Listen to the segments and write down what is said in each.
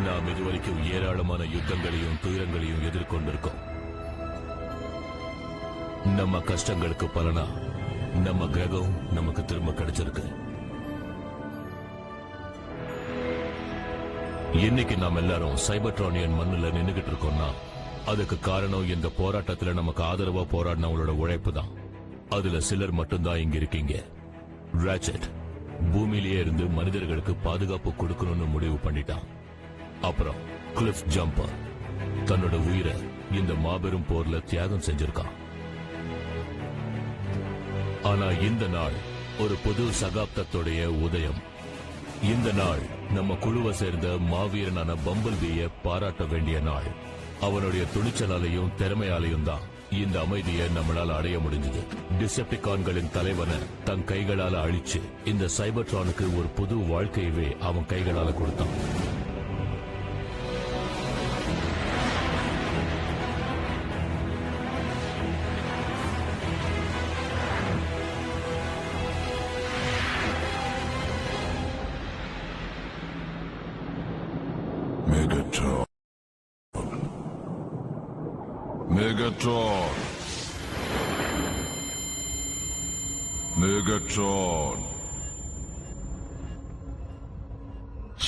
நாம் இதுவரைக்கும் ஏராளமான யுத்தங்களையும் துயரங்களையும் எதிர்கொண்டிருக்கோம். நம்ம கஷ்டங்களுக்கு பலனா நம்ம கிரகம் நமக்கு திரும்ப கிடைச்சிருக்கு. இன்னைக்கு நாம் எல்லாரும் சைபர்ட்ரானியன் மண்ணுல நின்னுகிட்டு இருக்கோம்னா அதுக்கு காரணம் இந்த போராட்டத்துல நமக்கு ஆதரவா போராடினவங்களோட உழைப்பு தான். அதுல சிலர் மட்டும்தான் இங்க இருக்கீங்க. ராச்செட் பூமியிலேயே இருந்து மனிதர்களுக்கு பாதுகாப்பு கொடுக்கணும்னு முடிவு பண்ணிட்டான். அப்புறம் கிளிஃப் ஜம்பர் தன்னோட உயிரை இந்த மாபெரும் போர்ல தியாகம் செஞ்சிருக்கான். ஆனா இந்த நாள் ஒரு புது சகாப்தத்துடைய உதயம். இந்த நாள் நம்ம குழுவை சேர்ந்த மாவீரனான பம்பிள் பீயை பாராட்ட வேண்டிய நாள். அவனுடைய துணிச்சலாலையும் திறமையாலையும் தான் இந்த அமைதியை நம்மளால அடைய முடிஞ்சது. டிசெப்டிகான்களின் தலைவனை தன் கைகளால அழிச்சு இந்த சைபர்ட்ரானுக்கு ஒரு புது வாழ்க்கையவே அவன் கைகளால கொடுத்தான். Megatron. Megatron.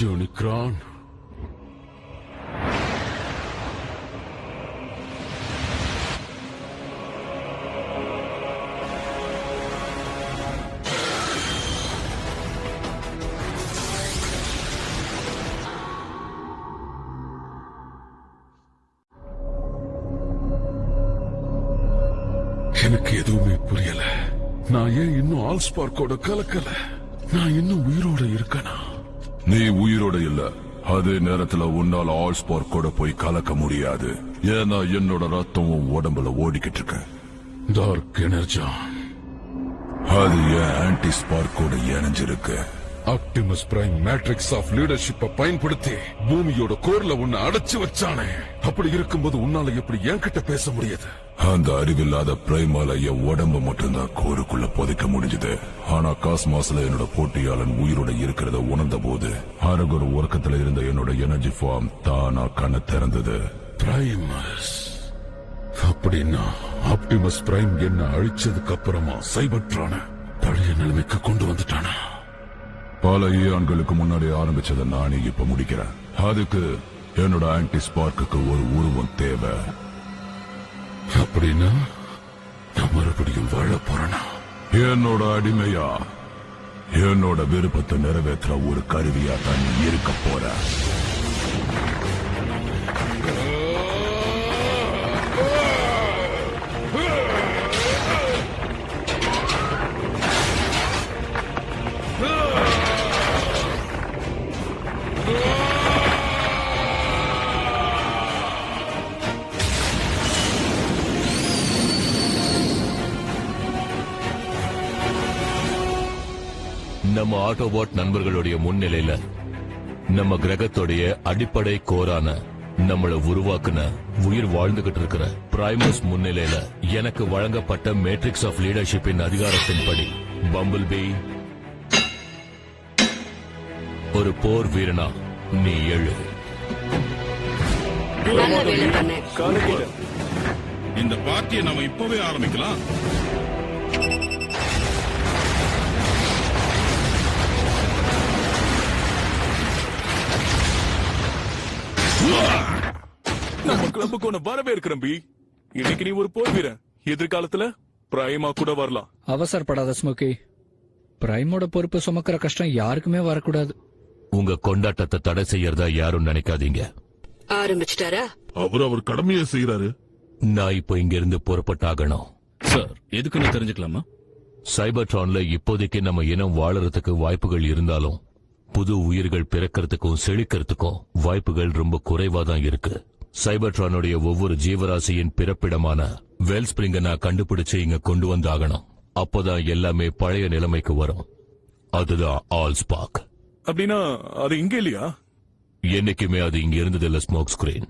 Unicron. எனக்கு எதுவுமே புரியல. நான் ஏன் இன்னும் ஆல்ஸ்பார்க்கோட கலக்கல? நான் இன்னும் உயிரோட இருக்கனா? நீ உயிரோட இல்ல. அதே நேரத்துல உன்னால ஆல்ஸ்பார்க்கோட போய் கலக்க முடியாது. ஏன்னா என்னோட ரத்தம் உடம்புல ஓடிக்கிட்டு இருக்கு. டார்க் எனர்ஜா அது ஏன் ஆன்டி ஸ்பார்க்கோட இணைஞ்சிருக்கு. ஆப்டிமஸ் பிரைம் மேட்ரிக்ஸ் ஆஃப் லீடர்ஷிப்பை பயன்படுத்தி பூமியோட கோர்ல உன்னை அடைச்சு வச்சானே. அப்படி இருக்கும்போது உன்னால எப்படி என்கிட்ட பேச முடியாது? அந்த அறிவில்லாத பிரைமால என் உடம்பு மட்டும்தான் கோருக்குள்ள புதைக்க முடிஞ்சது. ஆனா காஸ்மாஸ்ல என்னோட போட்டியாளன் உயிரோட இருக்கிறத உணர்ந்த போது அரகுற உறக்கத்துல இருந்த என்னோட எனர்ஜி ஃபார்ம் தானா கண்ண திறந்தது. பிரைமஸ் அப்படின்னா ஆப்டிமஸ் பிரைம் என்ன அழிச்சதுக்கு அப்புறமா சைபர்ட்ரான பழைய நிலைமைக்கு கொண்டு வந்துட்டானா? பல ஈயான்களுக்கு முன்னாடி ஆரம்பிச்சதை நானே இப்ப முடிக்கிறேன். அதுக்கு என்னோட ஆன்டி ஸ்பார்க்கு ஒரு உருவம் தேவை. அப்படின்னா நான் மறுபடியும் வாழ போறேனா? என்னோட அடிமையா என்னோட விருப்பத்தை நிறைவேற்ற ஒரு கருவியா தான் இருக்க போற. நம்ம ஆட்டோபாட் நண்பர்களுடைய முன்னிலையில நம்ம கிரகத்துடைய அடிப்படை கோரான நம்மளை உருவாக்குன உயிர் வாழ்ந்துகிட்டு இருக்கிற பிரைமஸ் முன்னிலையில எனக்கு வழங்கப்பட்ட மேட்ரிக்ஸ் ஆஃப் லீடர்ஷிப்பின் அதிகாரத்தின்படி பம்பிள் பீ ஒரு போர் வீரனா நீ எழு. இந்த பார்ட்டியை நாம இப்பவே ஆரம்பிக்கலாம். நம்ம கிளப்புக்கு உன்னை வரவேற்கிறேன் பி. இன்னைக்கு நீ ஒரு போர் வீரன். எதிர்காலத்துல பிரைமா கூட வரலாம். அவசரப்படாத ஸ்மோக்கி. பிரைமோட பொறுப்பு சுமக்கிற கஷ்டம் யாருக்குமே வரக்கூடாது. உங்க கொண்டாட்டத்தை தடை செய்யறதா யாரும் நினைக்காதீங்க. ஆரம்பிச்சிட்டாரா? அவர் கடமையை செய்யறாரு. நான் இப்போ இங்க இருந்து புறப்பட்டாகணும். சார், எதுக்குன்னு தெரிஞ்சுக்கலாமா? சைபர்ட்ரான்ல இப்போதைக்கு நம்ம இனம் வாழறதுக்கு வாய்ப்புகள் இருந்தாலும் புது உயிர்கள் பிறக்கிறதுக்கும் செழிக்கிறதுக்கும் வாய்ப்புகள் ரொம்ப குறைவாதான் இருக்கு. சைபர்ட்ரானுடைய ஒவ்வொரு ஜீவராசியின் பிறப்பிடமான வெல்ஸ்பிரிங்க நான் கண்டுபிடிச்சு இங்க கொண்டு வந்தாகணும். அப்போதான் எல்லாமே பழைய நிலைமைக்கு வரும். அதுதான் ஆல்ஸ்பார்க். அப்படின்னா அது இங்க இல்லையா? என்னைக்குமே அது இங்க இருந்ததில்ல ஸ்மோக் ஸ்கிரீன்.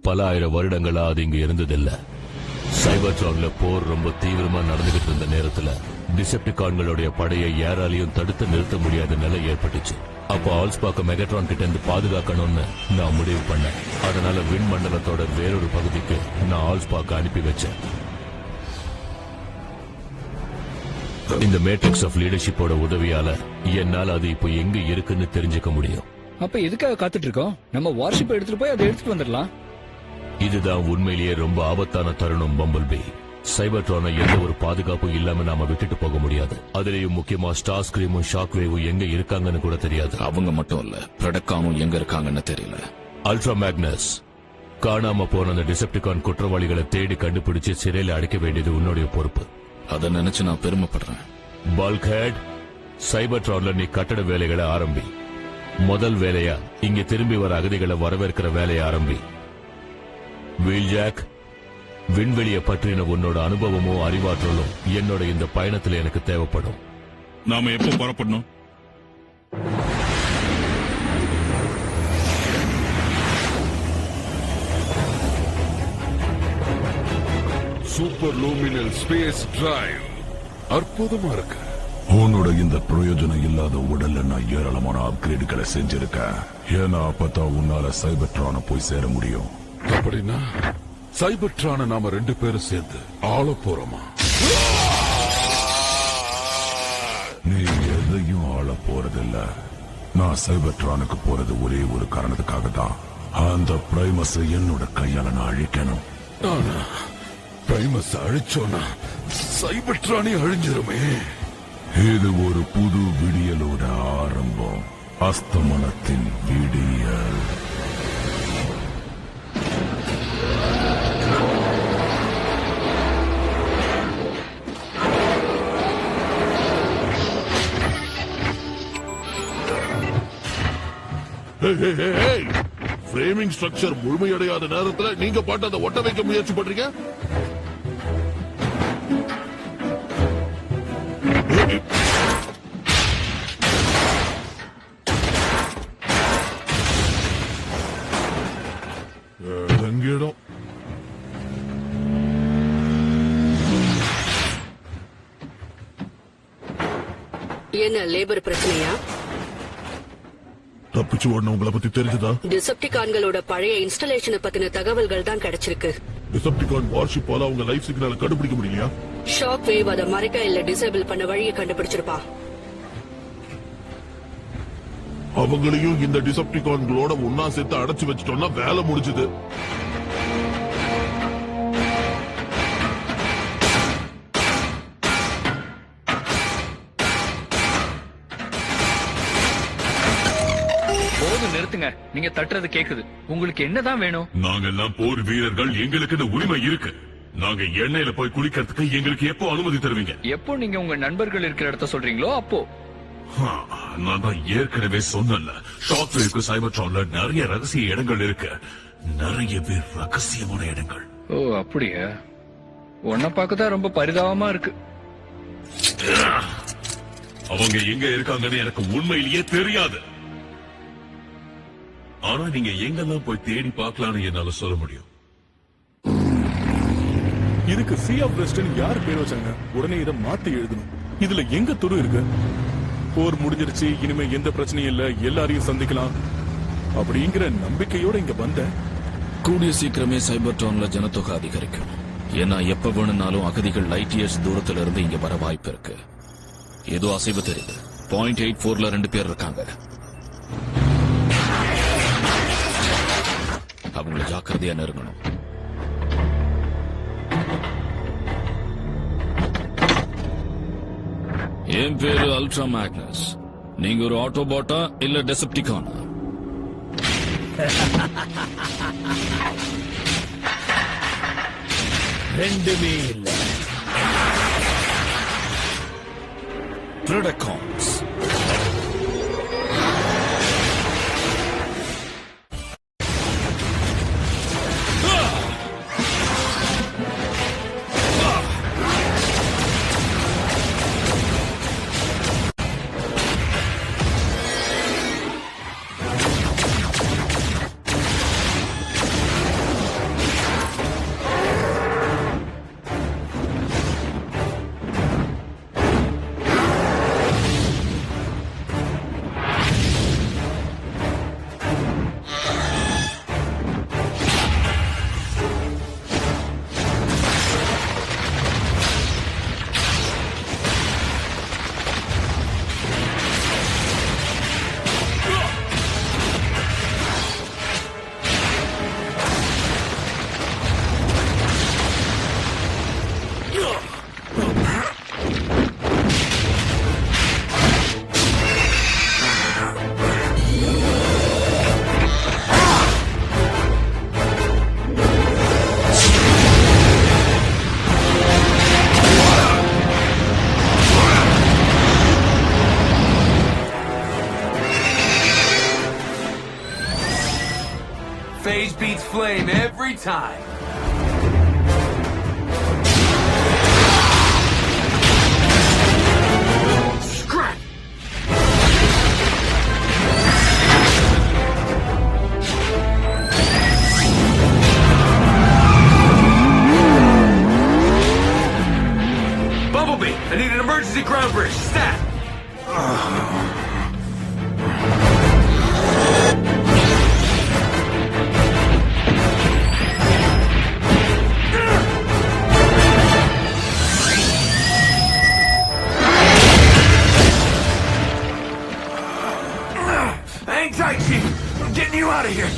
பல ஆயிரம் வருடங்களா அது இங்க இருந்ததில்ல. சைபர்ட்ரான்ல போர் ரொம்ப தீவிரமா நடந்துகிட்டு இருந்த நேரத்துல டிசெப்டிகான்களுடைய படையை யாராலையும் தடுத்து நிறுத்த முடியாத நிலை ஏற்பட்டுச்சு. அப்போ ஆல்ஸ்பாக்க மெகட்ரான் கிட்ட இருந்து பாதுகாக்கணும்னு நான் முடிவு பண்ணேன். அதனால விண் மண்டலத்தோட வேறொரு பகுதிக்கு நான் ஆல்ஸ்பாக்க அனுப்பி வச்சேன். இந்த மேட்ரிக்ஸ் ஆஃப் லீடர்ஷிப்போட உதவியால என்னால அது இப்போ எங்க இருக்குன்னு தெரிஞ்சுக்க முடியும். அப்ப எதுக்காக காத்துட்டு இருக்கோம்? நம்ம வார்ஷிப் எடுத்துட்டு போய் அதை எடுத்துட்டு வந்துடலாம். இதுதான் உண்மையிலேயே ரொம்ப ஆபத்தான தருணம் பம்பிள் பீ. சைபர்ட்ரானை எந்த ஒரு பாதுகாப்பும் இல்லாம நாம விட்டுட்டு போக முடியாது. அதுலயும் முக்கியமா ஸ்டார் ஸ்கிரீமும் ஷாக் வேவும் எங்க இருக்காங்கன்னு கூட தெரியாது. அவங்க மட்டும் இல்ல, பிரடக்கானும் எங்க இருக்காங்கன்னு தெரியல. அல்ட்ரா மேக்னஸ், காணாம போன அந்த டிசெப்டிகான் குற்றவாளிகளை தேடி கண்டுபிடிச்சு சிறையில அடைக்க வேண்டியது உன்னுடைய பொறுப்பு. அதை நினைச்சு நான் பெருமைப்படுறேன். பல்க்ஹெட், சைபர்ட்ரான்ல நீ கட்டட வேலைகளை ஆரம்பி. முதல் வேலையா இங்க திரும்பி வர அகதிகளை வரவேற்கிற வேலையை ஆரம்பி. வீல்ஜாக், விண்வெளியை பற்றின உன்னோட அனுபவமும் அறிவாற்றலும் என்னோட இந்த பயணத்தில் எனக்கு தேவைப்படும். நாம எப்போ புறப்படணும்? சூப்பர் லூமினல் ஸ்பேஸ் டிரைவ் அற்புதமா இருக்கு. உன்னோட இந்த பிரயோஜனம் இல்லாத உடல்ல நான் ஏராளமான அப்கிரேடுகளை செஞ்சிருக்கேன். ஏன்னா அப்பதான் உன்னால சைபர்ட்ரான போய் சேர முடியும். அப்படின்னா சைபர்ட்ரான நாம 2 பேரும் சேர்ந்து ஆள போறோமா? நீ எதையும் ஆள போறதில்ல. நான் சைபர்ட்ரானுக்கு போறது ஒரே ஒரு காரணத்துக்காக தான். அந்த பிரைமஸ் என்னோட கையால நான் அழிக்கணும். ஆனா பிரைமஸ் அழிச்சோனா சைபர்ட்ரானே அழிஞ்சிருமே. இது ஒரு புது விடியலோட ஆரம்பம். அஸ்தமனத்தின் விடியல். ஃப்ரேமிங் ஸ்ட்ரக்சர் முழுமையடையாத நேரத்துல நீங்க பாட்டு அதை ஒட்ட வைக்க முயற்சி பண்றீங்க. இடம் என்ன லேபர் பிரச்சனையா? தப்பிச்சு ஓடுனவங்களை பத்தி தெரிஞ்சதா? டிசெப்டிகான்களோட பழைய இன்ஸ்டாலேஷனை பத்தின தகவல்கள் தான் கிடைச்சிருக்கு. டிசெப்டிகான் வார்ஷிப்பால அவங்க லைஃப் சிக்னலை கண்டுபிடிக்க முடியலையா? ஷாக் வேவ் அதை மறைக்க இல்ல டிசேபிள் பண்ண வழியை கண்டுபிடிச்சிருப்பா. அவங்களையும் இந்த டிசெப்டிகான்களோட ஒன்னா சேர்த்து அடைச்சு வச்சிட்டோம்னா வேலை முடிஞ்சது. நிறுத்துங்க, நீங்க தட்டுறது கேக்குது. உங்களுக்கு என்னதான் வேணும்? நாங்க எல்லாம் போர் வீரர்கள், எங்களுக்கு உரிமை இருக்கு. நாங்க எண்ணெயில போய் குளிக்கிறதுக்கு எங்களுக்கு எப்போ அனுமதி தருவீங்க? எப்போ நீங்க உங்க நண்பர்கள் இருக்கிற இடத்த சொல்றீங்களோ அப்போ. நான் தான் ஏற்கனவே சொன்னல, ஷாக் வேவ்க்கு சைபர்ட்ரான்ல நிறைய ரகசிய இடங்கள் இருக்கு. நிறையவே ரகசியமான இடங்கள். ஓ அப்படியா? உன்னை பார்க்கதான் ரொம்ப பரிதாபமா இருக்கு. அவங்க எங்க இருக்காங்கன்னு எனக்கு உண்மையிலேயே தெரியாது. ஆனா நீங்க எங்கெல்லாம் போய் தேடி பார்க்கலாம்னு என்னால சொல்ல முடியும். இதுக்கு சி ஆஃப் வெஸ்டர்ன் யார் பேர் வச்சாங்க? உடனே இதை மாத்தி எழுதணும். இதுல எங்க துரு இருக்கு? போர் முடிஞ்சிருச்சு, இனிமே எந்த பிரச்சனையும் இல்ல, எல்லாரையும் சந்திக்கலாம் அப்படிங்கிற நம்பிக்கையோட இங்க வந்த. கூடிய சீக்கிரமே சைபர்ட்ரான்ல ஜனத்தொகை அதிகரிக்கும். ஏன்னா எப்ப வேணும்னாலும் அகதிகள் லைட் இயர்ஸ் தூரத்துல இருந்து இங்க வர வாய்ப்பு இருக்கு. ஏதோ அசைவு தெரியுது. 0.84ல 2 பேர் இருக்காங்க. அவங்களை ஜாக்கிரதையா நெருங்கணும். என் பேரு அல்ட்ரா மேக்னஸ். நீங்க ஒரு ஆட்டோபாட்டா இல்ல டெசப்டிகானா? ரெண்டுமே இல்ல. Predacons. Phase beats flame every time. Scrap! Bumblebee, I need an emergency ground bridge. Stat! Hang tight, Chief. I'm getting you out of here.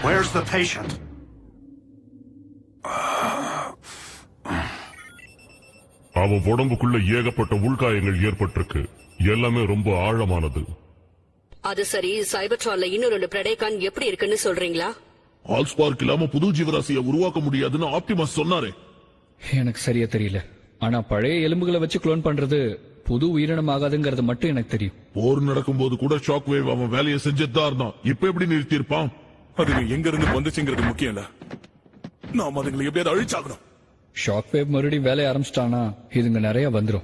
Where's the patient? அவ உடம்புக்குள்ள ஏகப்பட்ட உள்காயங்கள் ஏற்பட்டிருக்கு. எல்லாமே ரொம்ப ஆழமானது. அது சரி, சைபர்ட்ரான்ல இன்னும் 2 பிரெடேகான் எப்படி இருக்குன்னு சொல்றீங்களா? ஆல்ஸ்பார்க் இல்லாம புது ஜீவராசியை உருவாக்க முடியாதுன்னு ஆப்டிமஸ் சொன்னாரே. எனக்கு சரியா தெரியல. ஆனா பழைய எலும்புகளை வச்சு குளோன் பண்றது புது உயிரினம் ஆகாதுங்கிறது மட்டும் எனக்கு தெரியும். போர் நடக்கும்போது கூட ஷாக் வேவ் அவன் வேலையை செஞ்சுதான் இருந்தான். இப்ப எப்படி நிறுத்தியிருப்பான்? அதுங்க எங்க இருந்து வந்துச்சுங்கிறது முக்கியம் இல்ல, நாம அதுங்களை எப்படியாவது அழிச்சாகணும். ஷாக் வேவ் மறுபடியும் வேலைய ஆரம்பிச்சிட்டானா இதுங்க நிறைய வந்துரும்.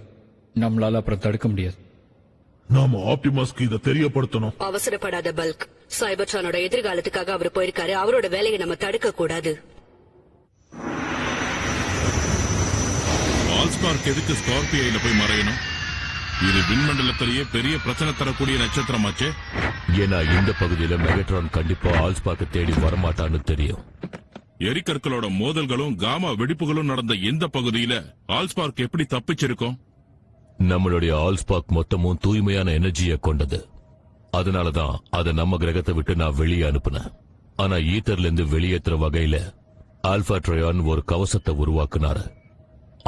நம்மளால அப்புறம் தடுக்க முடியாது. நாம ஆப்டிமஸ்க்கு இதை தெரியப்படுத்தணும். அவசரப்படாத பல்க். சைபர்ட்ரானோட எதிர்காலத்துக்காக அவர் போயிருக்காரு. அவரோட வேலையை நம்ம தடுக்க கூடாது. ஆல்ஸ்பார்க் எதுக்கு ஸ்கார்பியோல போய் மறையணும்? இது விண்மண்டலத்திலேயே பெரிய பிரச்சனை தரக்கூடிய நட்சத்திரமாச்சே. ஏன்னா இந்த பகுதியில மெகட்ரான் கண்டிப்பா ஆல்ஸ்பார்க்க தேடி வரமாட்டான்னு தெரியும். எரிக்கற்களோட மோதல்களும் காமா வெடிப்புகளும் நடந்த இந்த பகுதியில ஆல்ஸ்பார்க் எப்படி தப்பிச்சிருக்கும்? நம்மளுடைய ஆல்ஸ்பார்க் மொத்தமும் தூய்மையான எனர்ஜியை கொண்டது. அதனாலதான் அதை நம்ம கிரகத்தை விட்டு நான் வெளியே அனுப்புனேன். ஆனா ஈத்தர்ல இருந்து வெளியேற்றுற வகையில ஆல்பா ட்ரையான் ஒரு கவசத்தை உருவாக்குனாரு.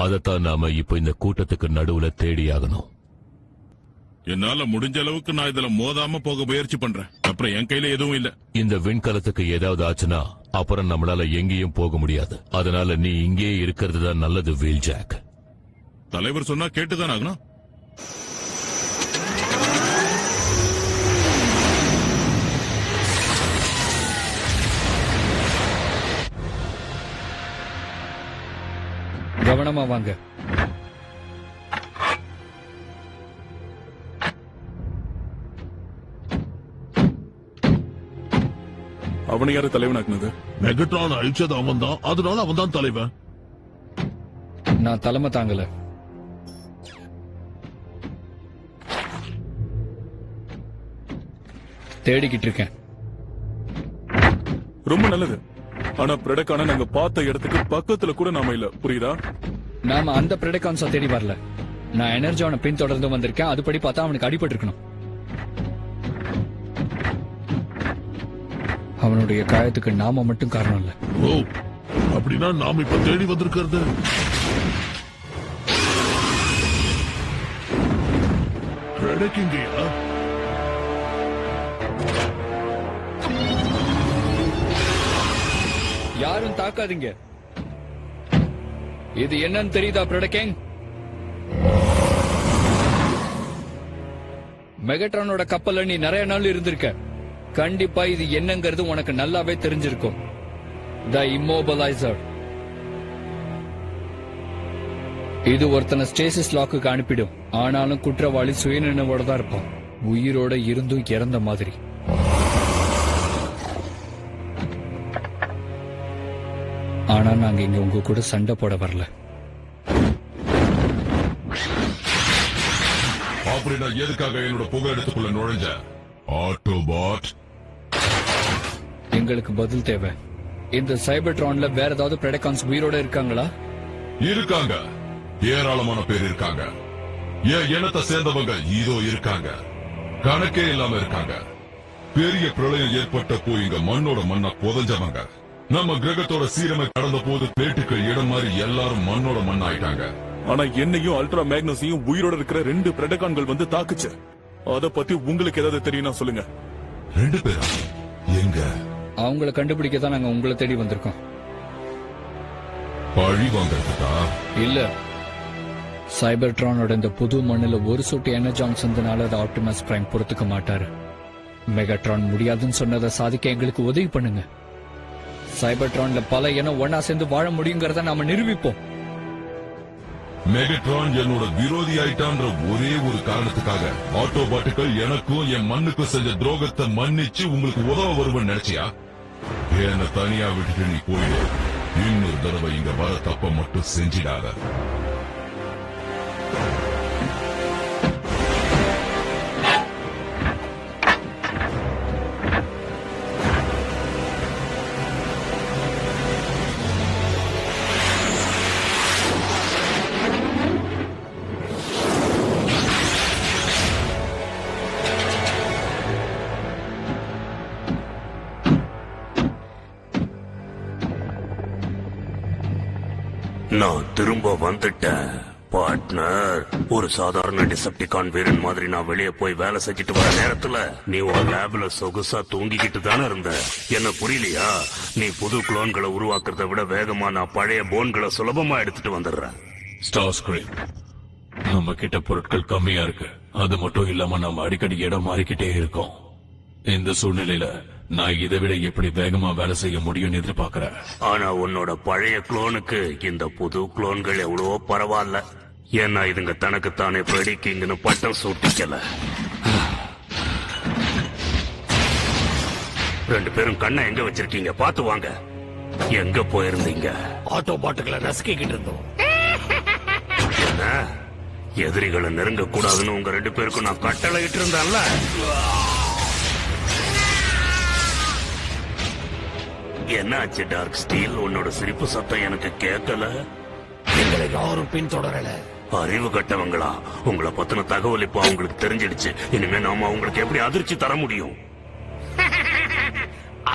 அதைத்தான் நாம இப்ப இந்த கூட்டத்துக்கு நடுவுல தேடியாகணும். என்னால முடிஞ்ச அளவுக்கு நான் இதுல மோதாம போக முயற்சி பண்றேன். அப்புறம் என் கையில எதுவும் இல்ல. இந்த விண்கலத்துக்கு ஏதாவது ஆச்சுன்னா அப்புறம் நம்மளால எங்கேயும் போக முடியாது. அதனால நீ இங்கே இருக்கிறது தான் நல்லது வீல் ஜாக். தலைவர் சொன்னா கேட்டுதான் ஆகணும். கவனமா வாங்க. அவனை யாரு தலைவனாக்குனது? மெகட்ரான் அழிச்சது அவன் தான். அதனால அவன் தான் தலைவன். நான் தலைமை தாங்கல. தேடிக்கிட்டு இருக்கேன். ரொம்ப நல்லது. ஆனா பிரெடக்கான நாங்க பார்த்த இடத்துக்கு பக்கத்துல கூட நாம இல்ல, புரியுதா? நாம அந்த பிரெடகான்ஸா தேடி வரல. நான் எனர்ஜியான பின் தொடர்ந்து வந்திருக்கேன். அதுபடி பார்த்தா அவனுக்கு அடிபட்டு இருக்கணும். அவனுடைய காயத்துக்கு நாம மட்டும் காரணம் இல்ல. ஓ, அப்படின்னா நாம இப்ப தேடி வந்திருக்கிறது பிரெடக்கிங்கயா? யாரும் தாக்காதீங்க. இது என்னன்னு தெரியுதா பிரெடக்கிங்? மெகட்ரானோட கப்பல்ல நீ நிறைய நாள் இருந்திருக்க. கண்டிப்பா இது என்னங்கிறது உனக்கு நல்லாவே தெரிஞ்சிருக்கும். த இம்மோபலைசர். இது ஒருத்தனை ஸ்டேசிஸ் லாக்குக்கு அனுப்பிடும். ஆனாலும் குற்றவாளி சுயநினைவோட தான் இருப்பான். உயிரோட இருந்தும் இறந்த மாதிரி. ஆனா நாங்க இங்க உங்க கூட சண்டை போட வரல. அப்படின்னா எதுக்காக என்னோட புகை இடத்துக்குள்ள நுழைஞ்ச? ஆட்டோபாட், எங்களுக்கு பதில் தேவை. இந்த சைபர்ட்ரான்ல வேற ஏதாவது பிரெடகான்ஸ் உயிரோட இருக்காங்களா? இருக்காங்க. ஏராளமான பேர் இருக்காங்க. என் இனத்தை சேர்ந்தவங்க இதோ இருக்காங்க. கணக்கே இல்லாம இருக்காங்க. பெரிய பிரளயம் ஏற்பட்டப்போ இங்க மண்ணோட மண்ணா புதஞ்சவங்க. நம்ம கிரகத்தோட சீரமை கடந்த போது பேட்டுக்கு இடம் மாதிரி எல்லாரும் மண்ணோட மண் ஆயிட்டாங்க. ஆனா என்னையும் அல்ட்ரா மேக்னஸையும் உயிரோட இருக்கிற 2 பிரெடகான்கள் வந்து தாக்குச்சு. அத பத்தி உங்களுக்கு ஏதாவது தெரியும்னா சொல்லுங்க. 2 பேரா? எங்க? அவங்கள கண்டுபிடிக்க தான் நாங்க உங்களை தேடி வந்திருக்கோம். பழி வாங்கறதுக்கா? இல்ல, சைபர்ட்ரானோட இந்த புது மண்ணுல ஒரு சொட்டு எனர்ஜான் சந்தனால அதை ஆப்டிமஸ் பிரைம் பொறுத்துக்க மாட்டாரு. மெகாட்ரான் முடியாதுன்னு சொன்னதை சாதிக்க எங்களுக்கு உதவி பண்ணுங்க. சைபர்ட்ரான்ல பல இனம் ஒன்னா சேர்ந்து வாழ முடியுங்கிறத நாம நிரூபிப்போம். மெகட்ரான் என்னோட விரோதி ஆயிட்டான்ற ஒரே ஒரு காரணத்துக்காக ஆட்டோபாட்டுகள் எனக்கும் என் மண்ணுக்கும் செஞ்ச துரோகத்தை மன்னிச்சு உங்களுக்கு உதவ வருவன்னு நினைச்சியா? என்ன தனியா விட்டுட்டு நீ போயிடு. இன்னொரு தடவை இங்க வர தப்ப மட்டும் செஞ்சிடாத. நான் திரும்ப வந்துட்டேன் பார்ட்னர். ஒரு சாதாரண டிசெப்டிகான் வீரன் மாதிரி நான் வெளியே போய் வேலை செஞ்சுட்டு வர நேரத்துல நீ உன் லேப்ல சொகுசா தூங்கிக்கிட்டு தானே இருந்த. என்ன புரியலையா? நீ புது குளோன்களை உருவாக்குறத விட வேகமா நான் பழைய போன்களை சுலபமா எடுத்துட்டு வந்துடுறேன். ஸ்டார் ஸ்கிரீம், நம்ம கிட்ட பொருட்கள் கம்மியா இருக்கு. அது மட்டும் இல்லாம நம்ம அடிக்கடி இடம் மாறிக்கிட்டே இருக்கோம். இந்த சூழ்நிலையில நான் இதை விட எப்படி வேகமா வேலை செய்ய முடியும்னு எதிர்பார்க்கிறேன். ஆனா உன்னோட பழைய குளோனுக்கு இந்த புது குளோன்கள் எவ்வளவோ பரவாயில்ல. ஏன்னா இதுங்க தனக்குத்தானே பிரடிக்கிங்னு பட்டம் சூட்டிக்கல. 2 பேரும் கண்ணை எங்க வச்சிருக்கீங்க? பாத்து வாங்க. எங்க போயிருந்தீங்க? ஆட்டோ பாட்டுகளை ரசிக்கிட்டு இருந்தோம். என்ன எதிரிகளை நெருங்க கூடாதுன்னு உங்க 2 பேருக்கும் நான் கட்டளை இட்டு இருந்தேன்ல. என்னாச்சு டார்க் ஸ்டீல்? உன்னோட சிரிப்பு சத்தம் எனக்கு கேட்கல. எங்களை யாரும் பின்தொடரல. அறிவு கட்டவங்களா? உங்களை பத்தின தகவல் இப்ப அவங்களுக்கு தெரிஞ்சிடுச்சு. இனிமே நாம அவங்களுக்கு எப்படி அதிர்ச்சி தர முடியும்?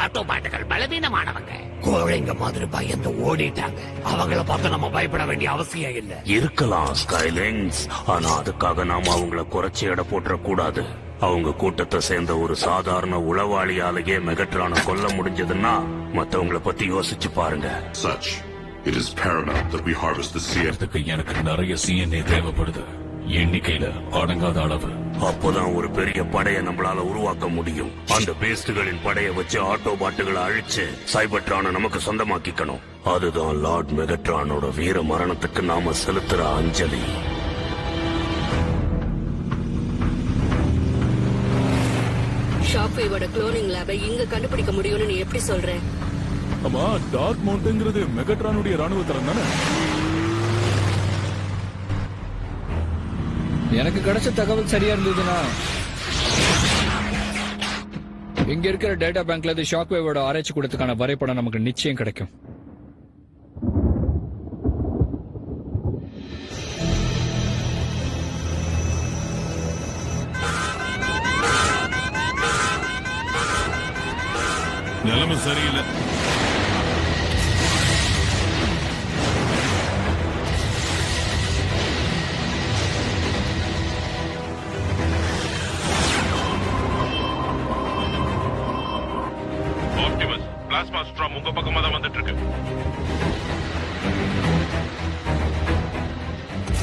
ஆட்டோ பாட்டுகள் பலவீனமானவங்க. கோழைங்க மாதிரி பயந்து ஓடிட்டாங்க. அவங்கள பார்த்து நம்ம பயப்பட வேண்டிய அவசியம் இல்ல. இருக்கலாம் ஸ்கைலிங்ஸ், ஆனா அதுக்காக நாம அவங்கள குறைச்சி எடை போட்டுற கூடாது. அவங்க கூட்டத்தை சேர்ந்த ஒரு சாதாரண உளவாளியாலேயே மெகட்ரானை கொல்ல முடிஞ்சதுன்னா மத்தவங்களை பத்தி யோசிச்சு பாருங்க. Such, it is paramount that we harvest the செய்யறதுக்கு எனக்கு நிறைய சிஎன்ஏ தேவைப்படுது. எண்ணிக்கையில அடங்காத அளவு. அப்போதான் ஒரு பெரிய படையை நம்மளால உருவாக்க முடியும். அந்த பேஸ்டுகளின் படையை வச்சு ஆட்டோபாட்டுகளை அழிச்சு சைபர்ட்ரானை நமக்கு சொந்தமாக்கிக்கணும். அதுதான் லார்ட் மெகட்ரானோட வீர மரணத்துக்கு நாம செலுத்துற அஞ்சலி. ஷாக்வேவோட குளோனிங் லேபை இங்க கண்டுபிடிக்க முடியும்னு நீ எப்படி சொல்ற? ஆமா, டார்க் மவுண்ட்ங்கிறது மெகட்ரானுடைய ராணுவ தளம் தானே? எனக்கு கிடைச்ச தகவல் சரியா இருந்ததுன்னா இங்க இருக்கிற டேட்டா பேங்க்ல இருந்து ஷாக்வேவோட ஆராய்ச்சி கூடத்துக்கான வரைபடம் நமக்கு நிச்சயம் கிடைக்கும். நிலைமை சரியில்லை. ஆப்டிமஸ், பிளாஸ்மா ஸ்ட்ராம் உங்க பக்கமா தான் வந்துட்டு இருக்கு.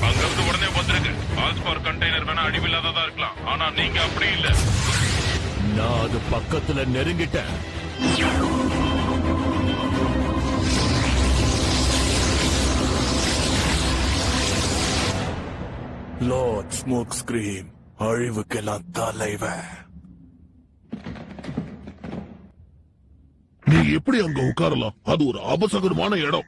அங்கிருந்து உடனே வந்துருக்கு. ஆல்ஸ்பார் கண்டெய்னர் வேணா அழிவில்லாததா இருக்கலாம், ஆனா நீங்க அப்படி இல்ல. நான் அது பக்கத்துல நெருங்கிட்டேன். லார்ட் ஸ்மோக் ஸ்கிரீம், அழிவுக்கெல்லாம் தலைவன். நீ எப்படி அங்க உட்காரலாம்? அது ஒரு அபசகரமான இடம்.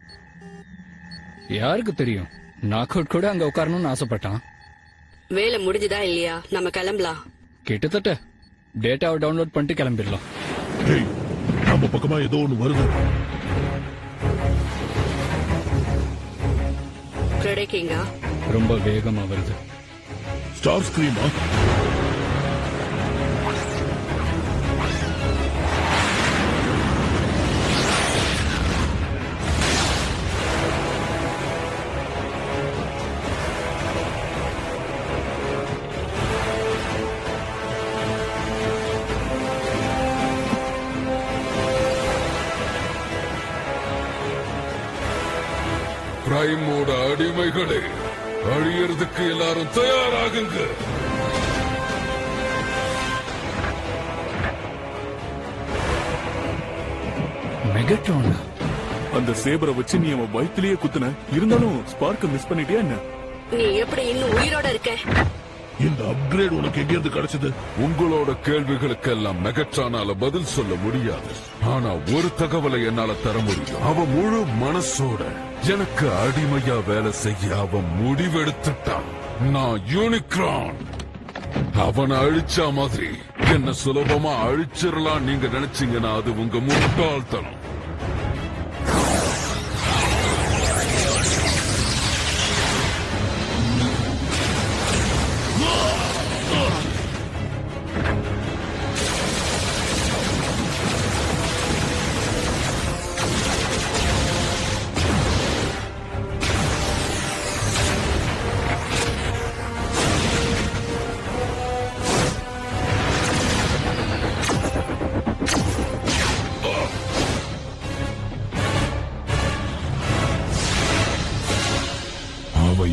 யாருக்கு தெரியும்? நாக் அவுட் கூட அங்க உட்காரணும்னு ஆசைப்பட்டான். வேலை முடிஞ்சுதா இல்லையா? நம்ம கிளம்பலாம். கிட்டத்தட்ட டேட்டாவை டவுன்லோட் பண்ணிட்டு கிளம்பிடலாம். நம்ம பக்கமா ஏதோ ஒண்ணு வருது. பிரடிக்கிங்கா? ரொம்ப வேகமா வருது. ஸ்டார் ஸ்கிரீமா? பிரைமோட அடிமைகளே, அழியறதுக்கு எல்லாரும் தயாராகுங்க. மெகட்ரான், அந்த சேபரை வச்சு நீ அவன் வயிற்றிலேயே குத்துன, இருந்தாலும் ஸ்பார்க்க மிஸ் பண்ணிட்டியா என்ன? நீ எப்படி இன்னும் உயிரோட இருக்க? இந்த அப்கிரேட் உனக்கு எங்கிருந்து கிடைச்சது? உங்களோட கேள்விகளுக்கெல்லாம் மெகட்ரானால பதில் சொல்ல முடியாது. ஆனா ஒரு தகவலை என்னால தர முடியும். அவன் முழு மனசோட எனக்கு அடிமையா வேலை செய்ய அவன் முடிவெடுத்துட்டான். நான் யூனிக்ரான். அவனை அழிச்சா மாதிரி என்ன சுலபமா அழிச்சிடலாம் நீங்க நினைச்சீங்கன்னா அது உங்க முட்டாள்தனம்.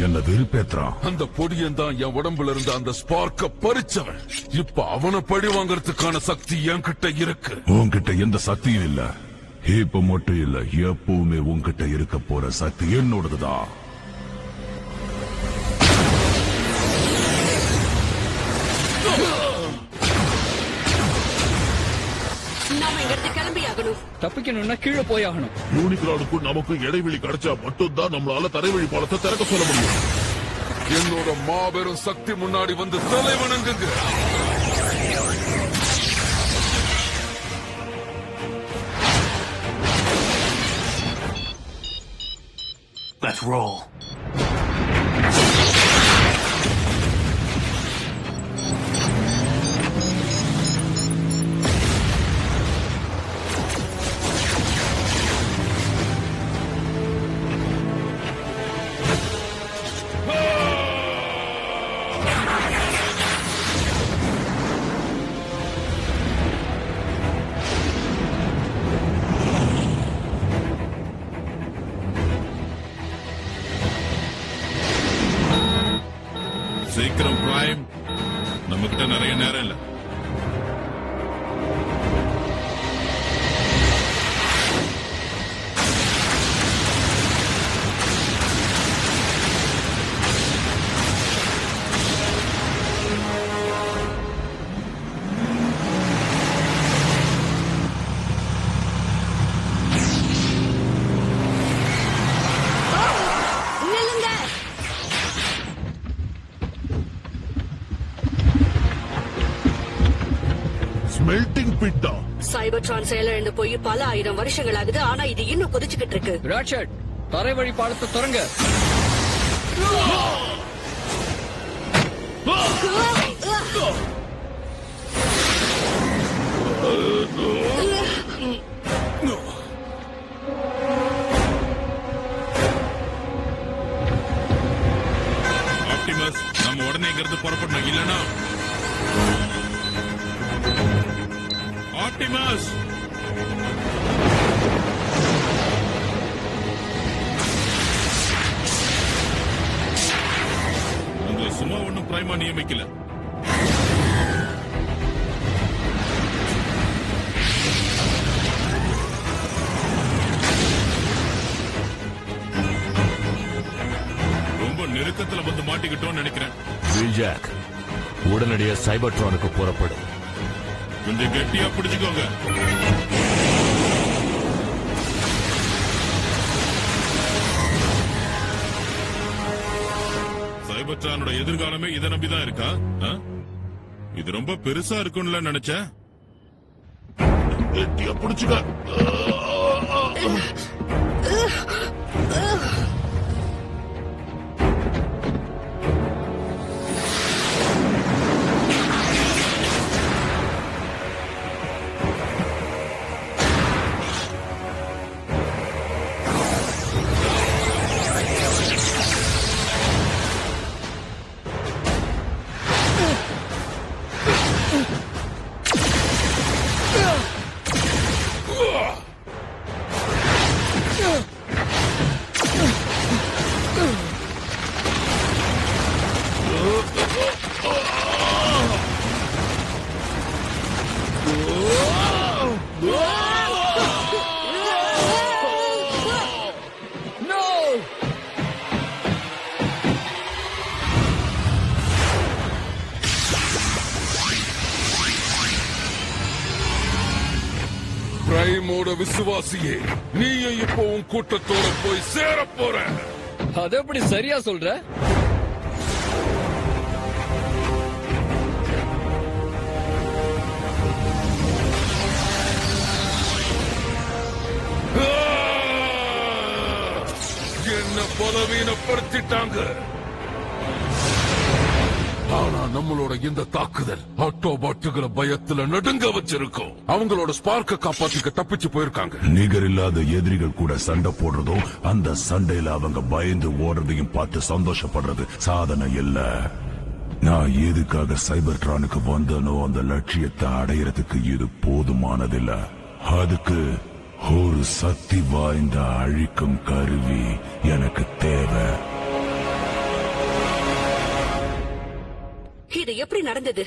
என்ன வெறுப்பேற்றான். அந்த பொடியன் தான் என் உடம்புல இருந்த அந்த ஸ்பார்க்க பறிச்சவன். இப்ப அவனை பழி வாங்கறதுக்கான சக்தி என்கிட்ட இருக்கு. உன்கிட்ட எந்த சக்தியும் இல்ல. இப்ப மட்டும் இல்ல, எப்பவுமே உன்கிட்ட இருக்க போற சக்தி என்னோடதுதான். நாம இங்கிருந்து கிளம்பி ஆகணும். தப்பிக்கணும்னா கீழே போய் ஆகணும். யூனிக்ரானுக்கும் நமக்கும் இடைவெளி கிடைச்சா மட்டும்தான் நம்மளால தரைவழி பாலத்தை திறக்க சொல்ல முடியும். என்னோட மாபெரும் சக்தி முன்னாடி வந்து தலை வணங்குங்க. Let's roll. சீக்கிரம் பிரைம், நம்ம கிட்ட நிறைய நேரம் இல்ல. மெல்டிங் பிட்டா. சைபர்ட்ரான் செயலிழந்து போய் பல ஆயிரம் வருஷங்கள் ஆகுது. ஆனா இது இன்னும் கொதிச்சுக்கிட்டு இருக்கு. ராட்சட், தரை வழி பாலத்தை தொடங்க. ஆப்டிமஸ், நம்ம உடனே இங்கிருந்து புறப்படணும். இல்லனா ஆப்டிமஸ், உங்களை சும்மா ஒண்ணும் பிரைமா நியமிக்கல. ரொம்ப நெருக்கத்துல வந்து மாட்டிக்கிட்டோம்னு நினைக்கிறேன். வில்ஜாக், உடனடியாக சைபர்ட்ரானுக்கு புறப்படும். கொஞ்சம் கெட்டியா பிடிச்சுக்கோங்க. சைபர்ட்ரானோட எதிர்காலமே இதை நம்பிதான் இருக்கா? இது ரொம்ப பெருசா இருக்கும்ல நினைச்சேன். கெட்டியா பிடிச்சுக்க. என்னோட விசுவாசியே, நீயும் இப்போ உன் கூட்டத்தோட போய் சேர போற. அது எப்படி சரியா சொல்ற? என்ன பலவீனப்படுத்திட்டாங்க. ஆனா நம்மளோட இந்த தாக்குதல் ஆட்டோபாட்டுகளை பயத்துல நடுங்க வச்சிருக்கோம். அவங்களோட ஸ்பார்க்க காப்பாத்திக்க தப்பிச்சு போயிருக்காங்க. நிகர் இல்லாத எதிரிகள் கூட சண்டை போடுறதும் அந்த சண்டையில அவங்க பயந்து ஓடுறதையும் பார்த்து சந்தோஷப்படுறது சாதனை இல்ல. நான் எதுக்காக சைபர்ட்ரானுக்கு வந்தனோ அந்த லட்சியத்தை அடையறதுக்கு இது போதுமானதில்ல. அதுக்கு ஒரு சக்தி வாய்ந்த அழிக்கும் கருவி எனக்கு தேவை. இது எப்படி நடந்தது?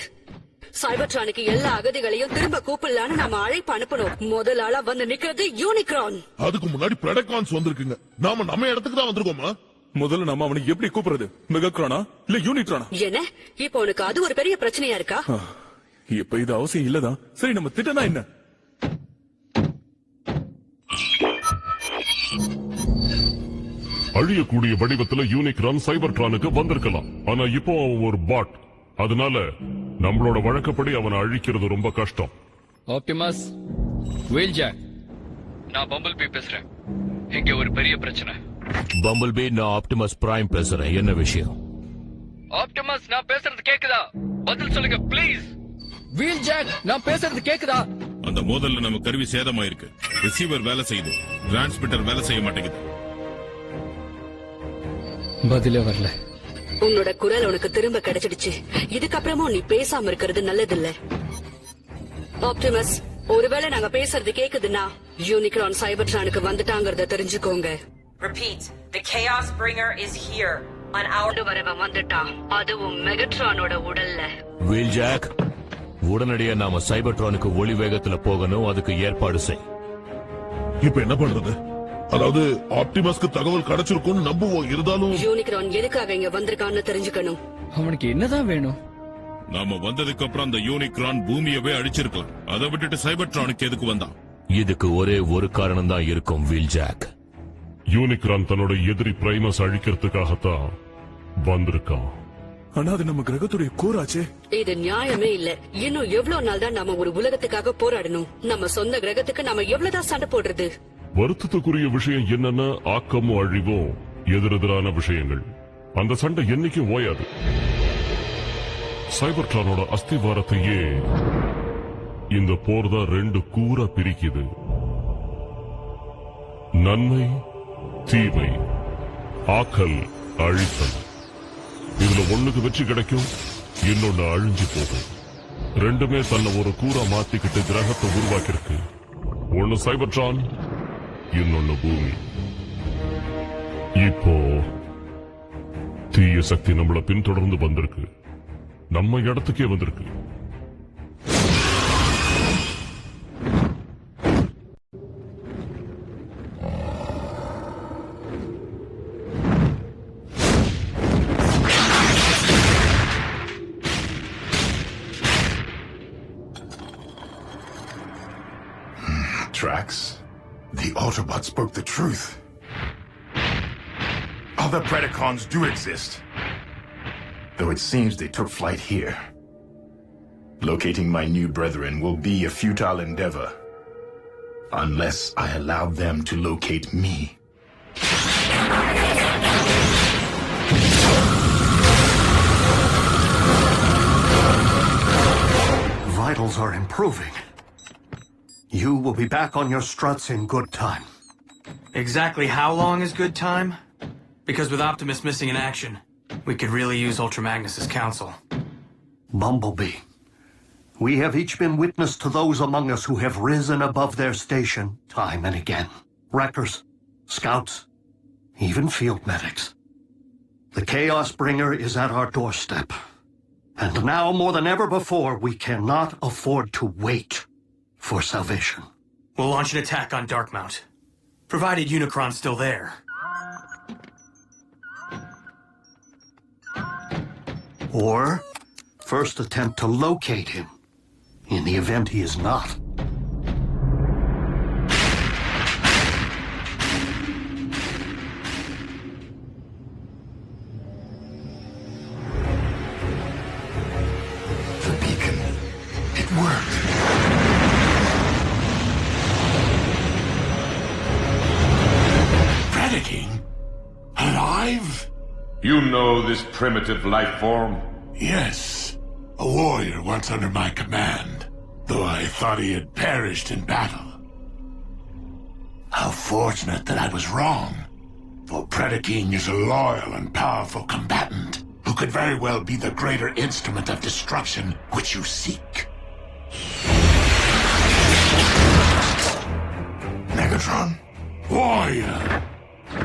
சைபர்ட்ரானுக்கு எல்லா அகதிகளையும் திரும்ப கூப்பிடலான்னு நாம அழைப்பு அனுப்பணும். முதல் ஆளா வந்து நிக்கிறது யூனிக்ரான். அதுக்கு முன்னாடி பிரெடகான்ஸ் வந்திருக்குங்க. நம்ம இடத்துக்கு தான் வந்திருக்கோமா? முதல்ல நாம அவனை எப்படி கூப்பிடுறது? மெகாக்ரானா இல்ல யூனிக்ரானா? என்ன இப்போ உனக்கு அது ஒரு பெரிய பிரச்சனையா இருக்கா? இப்ப இது அவசியம் இல்லதான். சரி, நம்ம திட்டனா என்ன? அழியக்கூடிய வடிவத்துல யூனிக்ரான் சைபர்ட்ரானுக்கு வந்திருக்கலாம். ஆனா இப்போ அவன் ஒரு பாட். அதனால நம்மளோட வழக்கப்படி அவனை அழிக்கிறது ரொம்ப கஷ்டம். ஆப்டிமஸ், வீல்ஜாக், நான் பம்பிள் பீ பேசுறேன். இங்க ஒரு பெரிய பிரச்சனை. பம்பிள் பீ, நான் ஆப்டிமஸ் பிரைம் பேசுறேன். என்ன விஷயம்? ஆப்டிமஸ், நான் பேசுறது கேக்குதா? பதில் சொல்லுங்க ப்ளீஸ். வீல்ஜாக், நான் பேசுறது கேக்குதா? அந்த மோதல்ல நம்ம கருவி சேதமாயிருக்கு. ரிசீவர் வேலை செய்யுது, டிரான்ஸ்மிட்டர் வேலை செய்ய மாட்டேங்குது. பதிலே வரல. உன்னோட குரல் உனக்கு திரும்ப கிடைச்சிடுச்சு. இதுக்கப்புறமும் நீ பேசாம இருக்கிறது நல்லதில்ல. ஆப்டிமஸ், ஒருவேளை நாங்க பேசுறது கேக்குதுன்னா யூனிக்ரான் சைபர்ட்ரானுக்கு வந்துட்டாங்கறத தெரிஞ்சுக்கோங்க. Repeat, the Chaos Bringer is here on our வரவன் வந்துட்டான். அதுவும் மெகட்ரானோட உடல்ல. வீல்ஜாக், உடனடியா நாம சைபர்ட்ரானுக்கு ஒளி வேகத்துல போகணும். அதுக்கு ஏற்பாடு செய். இப்ப என்ன பண்றது? அதாவது ஆப்டிமஸ்க்கு தகவல் கிடைச்சிருக்கும்னு நம்புவோம். இருந்தாலும் யூனிக்ரான் எதுக்காக இங்க வந்திருக்கான்னு தெரிஞ்சுக்கணும். அவனுக்கு என்னதான் வேணும்? நாம வந்ததுக்கு அப்புறம் அந்த யூனிக்ரான் பூமியவே அழிச்சிருக்கலாம். அதை விட்டுட்டு சைபர்ட்ரானுக்கு எதுக்கு வந்தான்? இதுக்கு ஒரே ஒரு காரணம் தான் இருக்கும் வீல்ஜாக். யூனிக்ரான் தன்னோட எதிரி பிரைமஸ் அழிக்கிறதுக்காகத்தான் வந்திருக்கான். ஆனா அது நம்ம கிரகத்துடைய கூறாச்சே. இது நியாயமே இல்ல. இன்னும் எவ்வளவு நாள் தான் நாம ஒரு உலகத்துக்காக போராடணும்? நம்ம சொந்த கிரகத்துக்கு நாம எவ்வளவுதான் சண்டை போடுறது? வருத்தத்துக்குரிய விஷயம் என்னன்னா ஆக்கமும் அழிவும் எதிரெதிரான விஷயங்கள். அந்த சண்டை என்னைக்கும் ஓயாது. சைபர்ட்ரானோட அஸ்திவாரத்தையே இந்த போர் தான் ரெண்டு கூறா பிரிக்குது. நன்மை, தீமை, ஆக்கல், அழித்தல். இதுல ஒண்ணுக்கு வெற்றி கிடைக்கும், இன்னொன்னு அழிஞ்சு போகும். ரெண்டுமே தன்னை ஒரு கூறா மாத்திக்கிட்டு கிரகத்தை உருவாக்கிருக்கு. ஒன்னு சைபர்ட்ரான், இன்னொன்னு பூமி. இப்போ தீய சக்தி நம்மள பின்தொடர்ந்து வந்திருக்கு. நம்ம இடத்துக்கே வந்திருக்கு. Trax, the Autobots spoke the truth. Other Predacons do exist, though it seems they took flight here. Locating my new brethren will be a futile endeavor, unless I allow them to locate me. Vitals are improving. You will be back on your struts in good time. Exactly how long is good time? Because with Optimus missing in action, we could really use Ultra Magnus's counsel. Bumblebee, we have each been witness to those among us who have risen above their station time and again. Wreckers, scouts, even field medics. The Chaos Bringer is at our doorstep. And now more than ever before, we cannot afford to wait for salvation. We'll launch an attack on Darkmount, provided Unicron's still there. Or first attempt to locate him, in the event he is not. worked. Predaking? Alive? You know this primitive life form? Yes. A warrior once under my command, though I thought he had perished in battle. How fortunate that I was wrong, for Predaking is a loyal and powerful combatant who could very well be the greater instrument of destruction which you seek. Megatron? Warrior,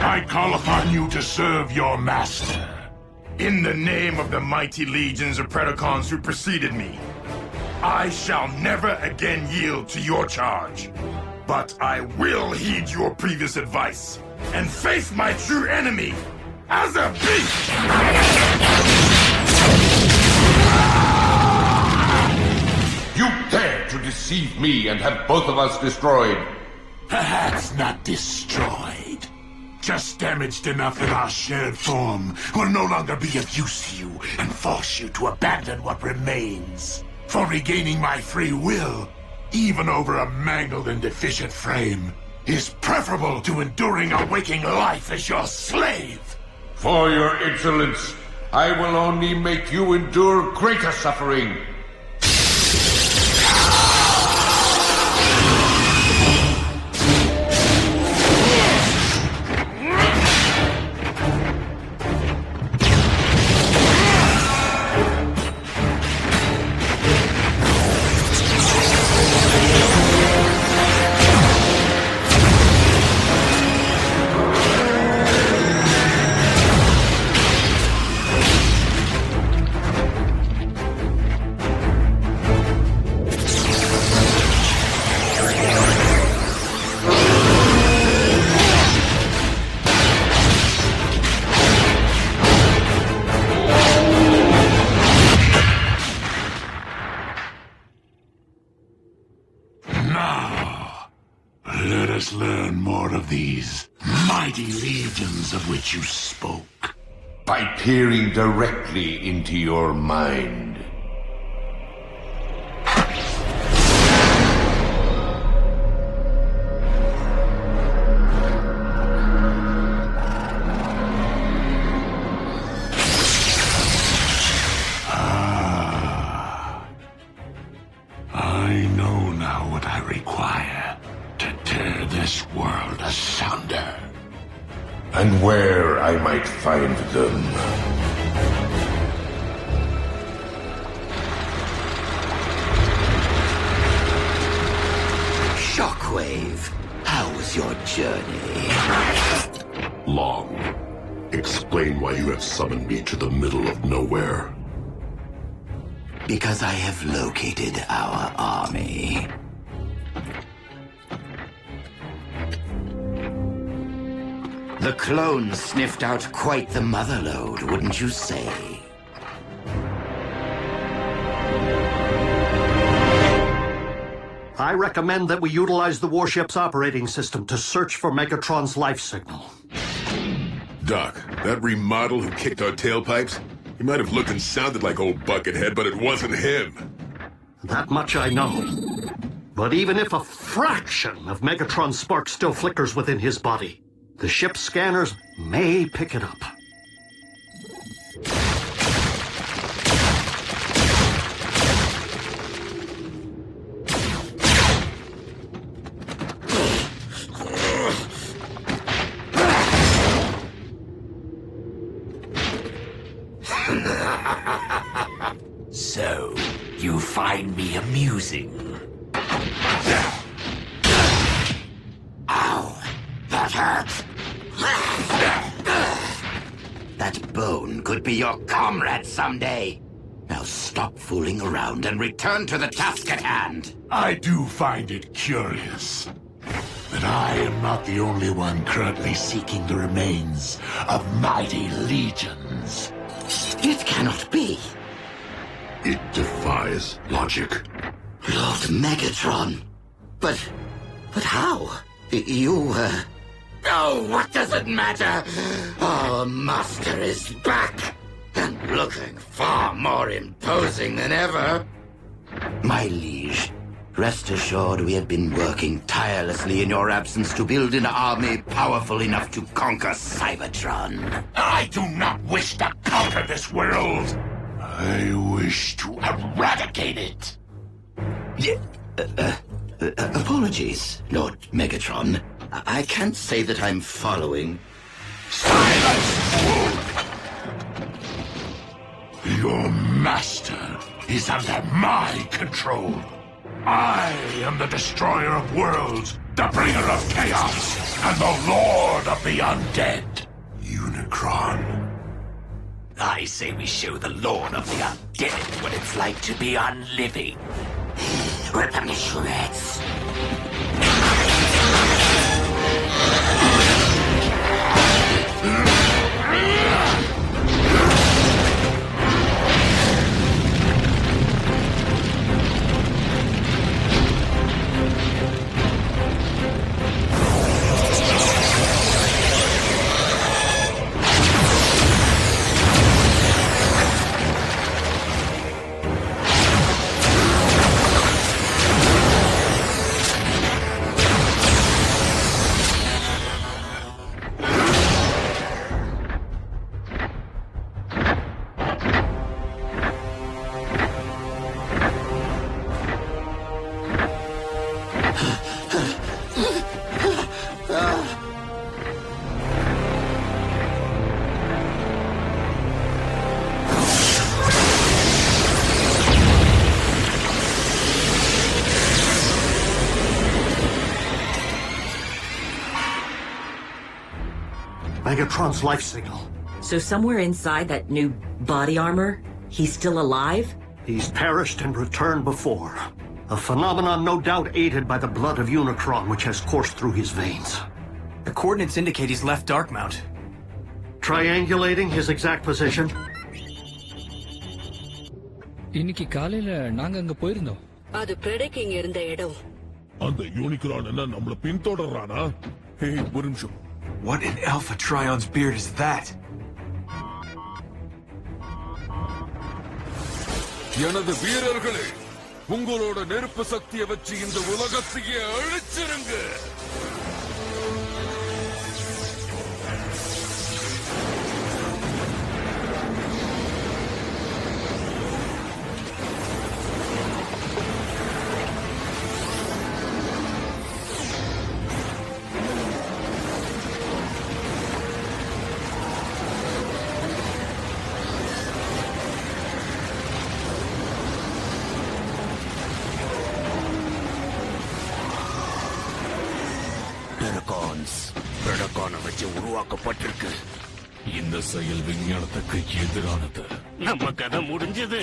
I call upon you to serve your master. In the name of the mighty legions of Predacons who preceded me, I shall never again yield to your charge. But I will heed your previous advice and face my true enemy as a beast! You dare to deceive me and have both of us destroyed. Perhaps not destroyed. Just damaged enough that our shared form will no longer be of use to you and force you to abandon what remains. For regaining my free will, even over a mangled and deficient frame, is preferable to enduring a waking life as your slave. For your insolence, I will only make you endure greater suffering. Let us learn more of these mighty legions of which you spoke. By peering directly into your mind. I know now what I require to tear this world asunder. And where I might find them. Shockwave, how was your journey? Long. Explain why you have summoned me to the middle of nowhere. Because I have located our army. The clones sniffed out quite the motherlode, wouldn't you say? I recommend that we utilize the warship's operating system to search for Megatron's life signal. Doc, that remodel who kicked our tailpipes, he might have looked and sounded like old Buckethead, but it wasn't him. That much I know. But even if a fraction of Megatron's spark still flickers within his body, the ship's scanners may pick it up. So, you find me amusing? Ow! That hurts! That bone could be your comrade someday. Now stop fooling around and return to the task at hand. I do find it curious that I am not the only one currently seeking the remains of mighty legions. It cannot be. It defies logic. Lord Megatron. But how? You, Oh, what does it matter? Our master is back, and looking far more imposing than ever. My liege, rest assured we have been working tirelessly in your absence to build an army powerful enough to conquer Cybertron. I do not wish to conquer this world. I wish to eradicate it. Apologies, Lord Megatron. I can't say that I'm following. Silence, fool! Your master is under my control. I am the destroyer of worlds, the bringer of chaos, and the lord of the undead. Unicron. I say we show the lord of the undead what it's like to be unliving. Rip them to shreds. Megatron's life signal. So somewhere inside that new body armor, he's still alive? He's perished and returned before. A phenomenon no doubt aided by the blood of Unicron, which has coursed through his veins. The coordinates indicate he's left Darkmount. Triangulating his exact position. இன்னைக்கு காலையில நாங்க அங்க போயிருந்தோம். அது பிரெடிக்கிங் இருந்த இடம். அந்த Unicron என்ன நம்மள பின்தொடர்றானா? Hey, ஒரு நிமிஷம். What in Alpha Trion's beard is that? எனது வீரர்களே, உங்களோட நெருப்பு சக்தியை வச்சு இந்த உலகத்தையே அழிச்சிருங்க. வச்சு உருவாக்கப்பட்டிருக்கு. இந்த செயல் விஞ்ஞானத்துக்கு எதிரானது. நம்ம கதை முடிஞ்சது.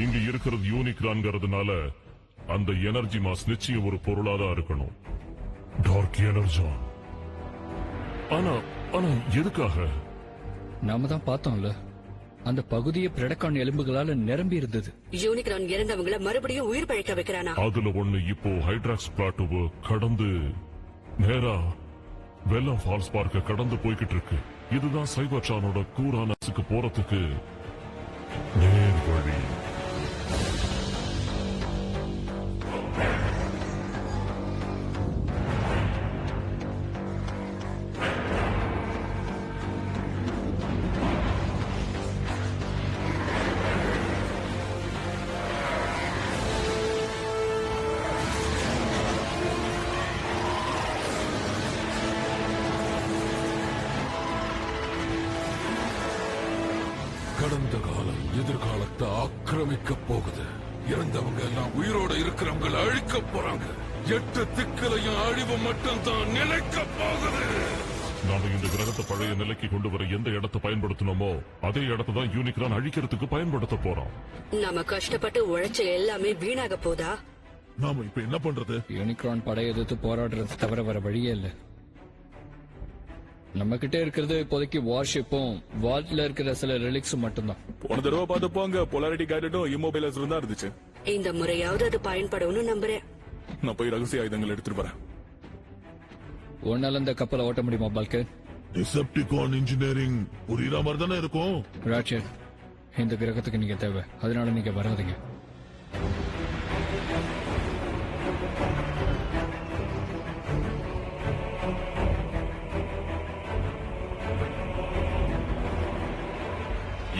இங்க இருக்கிறது யூனிக்ரான்ங்கிறதுனால அந்த எனர்ஜி மாஸ் நிச்சயம் ஒரு பொருளாதான் இருக்கணும். Dark energy. ஆனா எதுக்காக? நாம தான் பார்த்தோம்ல, அந்த பகுதியை பிரெடகான் எலும்புகளால நிரம்பி இருந்தது. யூனிக்ரான் இறந்தவங்களை மறுபடியும் உயிர் பழைக்க வைக்கிறானா? அதுல ஒண்ணு இப்போ ஹைட்ராக்ஸ் பிளாட்டோவை கடந்து நேரா வெல்லம் ஃபால்ஸ் பார்க்க கடந்து போய்கிட்டு இருக்கு. இதுதான் சைபர்ட்ரானோட கூரானஸுக்கு போறதுக்கு நேர் வழி. கடந்த காலம் எதிர்காலத்தை ஆக்கிரமிக்க போகுது. இறந்தவங்க எல்லாம் உயிரோட இருக்கிறவங்களை அழிக்க போறாங்க. 8 திக்கிலையும் அழிவு மட்டும் தான் நிலைக்க போகுது. நாம இந்த கிரகத்தை பழைய நிலைக்கு கொண்டு வர எந்த இடத்தை பயன்படுத்தணுமோ அதே இடத்தை தான் யூனிக்ரான் அழிக்கிறதுக்கு பயன்படுத்த போறோம். நாம கஷ்டப்பட்டு உழைச்ச எல்லாமே வீணாக போதா? நாம இப்ப என்ன பண்றது? யூனிக்ரான் படையை எதிர்த்து போராடுறது தவிர வர வழியே இல்ல. நம்ம கிட்ட இருக்கிறது இப்போதைக்கு வார்ஷிப்பும் வால்ட்ல இருக்கிற சில ரிலிக்ஸும் மட்டும்தான். போன தடவை பார்த்தப்போ அங்க பொலாரிட்டி கைடடும் இம்மோபிலைசரும் தான் இருந்துச்சு. இந்த முறையாவது அது பயன்படும்னு நம்புறேன். நான் போய் ரகசிய ஆயுதங்கள் எடுத்துட்டு வரேன். ஒன்னால இந்த கப்பலை ஓட்ட முடியுமா பல்கு? டிசெப்டிகான் இன்ஜினியரிங் புரியுற மாதிரி தானே இருக்கும். ராட்சர், இந்த கிரகத்துக்கு நீங்க தேவை, அதனால நீங்க வராதீங்க.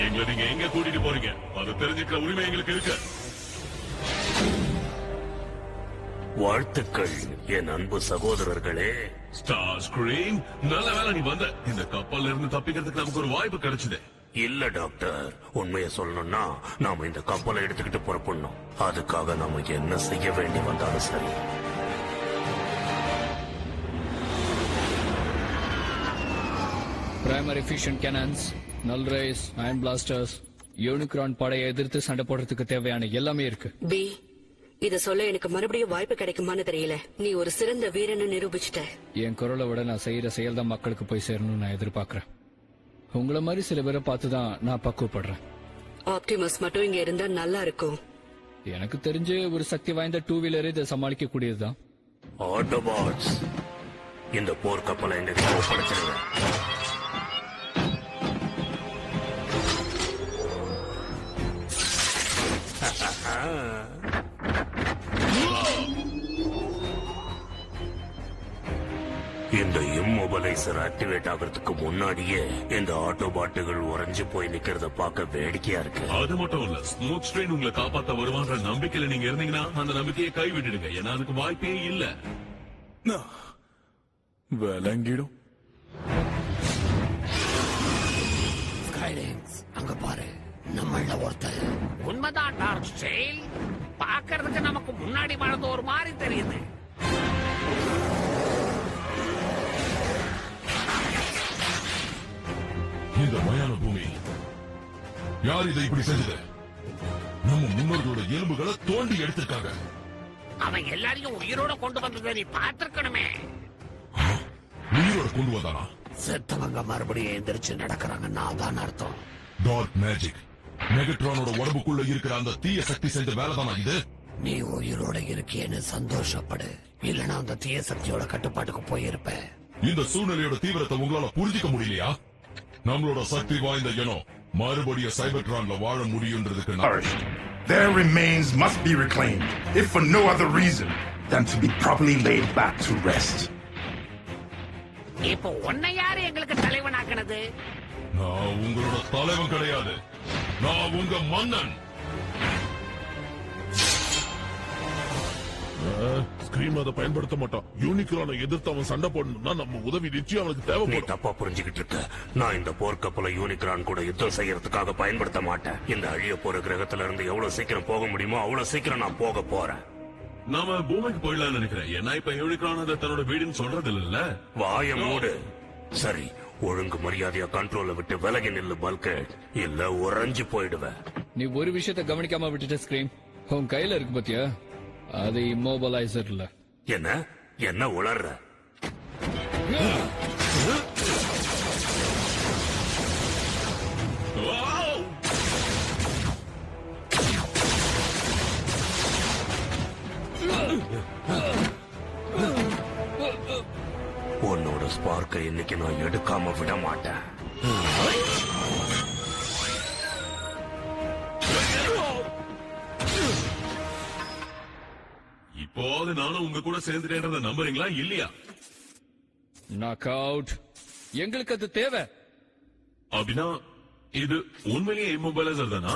எங்களை நீங்க எங்க கூட்டிட்டு போறீங்க அதை தெரிஞ்சுக்கிற உரிமை எங்களுக்கு இருக்கு. வாழ்த்துக்கள் என் அன்பு சகோதரர்களே. ஸ்டார் ஸ்கிரீம், நல்ல வேலை நீ வந்த. இந்த கப்பல்ல இருந்து தப்பிக்கிறதுக்கு நமக்கு ஒரு வாய்ப்பு கிடைச்சது. இல்ல டாக்டர், உண்மையை சொல்லணும்னா நாம இந்த கப்பலை எடுத்துக்கிட்டு புறப்படணும். அதுக்காக நாம என்ன செய்ய வேண்டி வந்தாலும் சரி. பிரைமரி ஃபியூஷன் கேனன்ஸ், நல் ரேஸ், அயன் பிளாஸ்டர்ஸ், யூனிக்ரான் படையை எதிர்த்து சண்டை போடுறதுக்கு தேவையான எல்லாமே இருக்கு. பி, இத சொல்ல எனக்கு மறுபடியும் வாய்ப்பு கிடைக்குமான்னு தெரியல. நீ ஒரு சிறந்த வீரன்னு நிரூபிச்சிட்ட. என் குரலை விட நான் செய்யற செயல் தான் மக்களுக்கு போய் சேரணும்னு நான் எதிர்பார்க்கிறேன். உங்களை மாதிரி சில பேரை பார்த்துதான் நான் பக்குவப்படுறேன். ஆப்டிமஸ் மட்டும் இங்க இருந்தா நல்லா இருக்கும். எனக்கு தெரிஞ்சு ஒரு சக்தி வாய்ந்த 2 வீலர் இதை சமாளிக்க கூடியதுதான். ஆட்டோபாட்ஸ், இந்த போர்க்கப்பலை எங்க ஒப்படைச்சிருங்க. இந்த இம்மொபைலைசர் ஆக்டிவேட் ஆகிறதுக்கு முன்னாடியே இந்த ஆட்டோபாட்டுகள் உறைஞ்சு போய் நிக்கிறத பார்க்க வேடிக்கையா இருக்கு. அது மட்டும் இல்ல, ஸ்மோக் ஸ்ட்ரெயின் உங்களை காப்பாத்த வருவான்ற நம்பிக்கையில நீங்க இருந்தீங்கன்னா அந்த நம்பிக்கையை கை விட்டுடுங்க. ஏன்னா அதுக்கு வாய்ப்பே இல்ல. விளங்கிடும். அங்க பாரு, நம்மள ஒருத்தர். உண்மைதான் டார்க் ஸ்டைல், பாக்குறதுக்கு நமக்கு முன்னாடி வளர்ந்து ஒரு மாதிரி தெரியுது. இந்த மயான பூமி யார் இதை இப்படி செஞ்சது? நம்ம முன்னோர்களோட எலும்புகளை தோண்டி எடுத்திருக்காங்க. அவன் எல்லாரையும் உயிரோட கொண்டு வந்ததை நீ பார்த்திருக்கணுமே. உயிரோட கொண்டு வந்தானா? செத்தவங்க மறுபடியும் எந்திரிச்சு நடக்கிறாங்கன்னா அதான் அர்த்தம். Dark magic. மெகட்ரானோட உடம்புக்குள்ள இருக்கிற அந்த தீய சக்தி செஞ்ச வேலைதானா இது? நீ உயிரோட இருக்கேன்னு சந்தோஷப்படு, இல்லனா அந்த தீய சக்தியோட கட்டுப்பாட்டுக்கு போயிருப்ப. இந்த சூழ்நிலையோட தீவிரத்தை உங்களால புரிஞ்சிக்க முடியலையா? நம்மளோட சக்தி வாய்ந்த இனம் மறுபடியும் சைபர்ட்ரான்ல வாழ முடியுன்றதுக்கு their remains must be reclaimed, if for no other reason than to be properly laid back to rest. இப்போ உன்னை யாரு எங்களுக்கு தலைவனாக்குனது? நான் உங்களோட தலைவன் கிடையாது, நான் உங்க மன்னன். ஸ்கிரீம் அதை பயன்படுத்த மாட்டான். யூனிக்ரானை எதிர்த்து அவன் சண்டை போடணும்னா நம்ம உதவி நிச்சயம் அவனுக்கு தேவைப்படும். நீ தப்பா புரிஞ்சுக்கிட்டு இருக்க. நான் இந்த போர்க்கப்பலை யூனிக்ரான் கூட யுத்தம் செய்யறதுக்காக பயன்படுத்த மாட்டேன். இந்த அழிய போற கிரகத்துல இருந்து எவ்வளவு சீக்கிரம் போக முடியுமோ அவ்வளவு சீக்கிரம் நான் போக போறேன். நாம பூமிக்கு போயிடலாம் நினைக்கிறேன். ஏன்னா இப்ப யூனிக்ரான் அதை தன்னோட வீடுன்னு சொல்றது இல்ல. வாய மூடு. சரி, ஒழுங்கு மரியாதையா கண்ட்ரோல விட்டு விலகி நில்லு பல்கேட், இல்ல உறைஞ்சு போயிடுவேன். நீ ஒரு விஷயத்தை கவனிக்காம விட்டுட்ட ஸ்கிரீம். உன் கையில இருக்கு பாத்தியா, அது இம்மோபலைசர் இல்ல. என்ன என்ன உளர்ற? உன்னோட ஸ்பார்க்கை இன்னைக்கு நான் எடுக்காம விட மாட்டேன். இப்போது நானும் உங்க கூட சேர்ந்துட்டேன்றத நம்புறீங்களா இல்லையா? Knock out. எங்களுக்கு அது தேவை. அப்படின்னா இது உண்மையிலேயே இம்மொபைலைசர் தானா?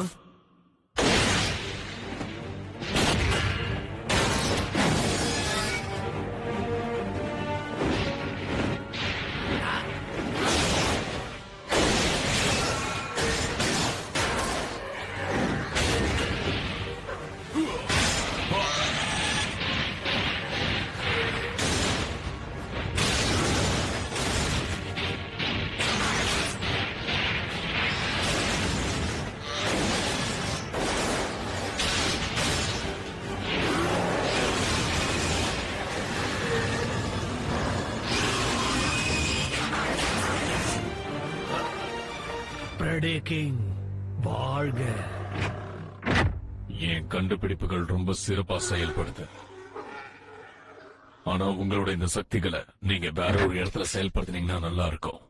பிரடேக்கிங் வாழ்க. என் கண்டுபிடிப்புகள் ரொம்ப சிறப்பா செயல்படுது. ஆனா உங்களோட இந்த சக்திகளை நீங்க வேற ஒரு இடத்துல செயல்படுத்தினீங்கன்னா நல்லா இருக்கும்.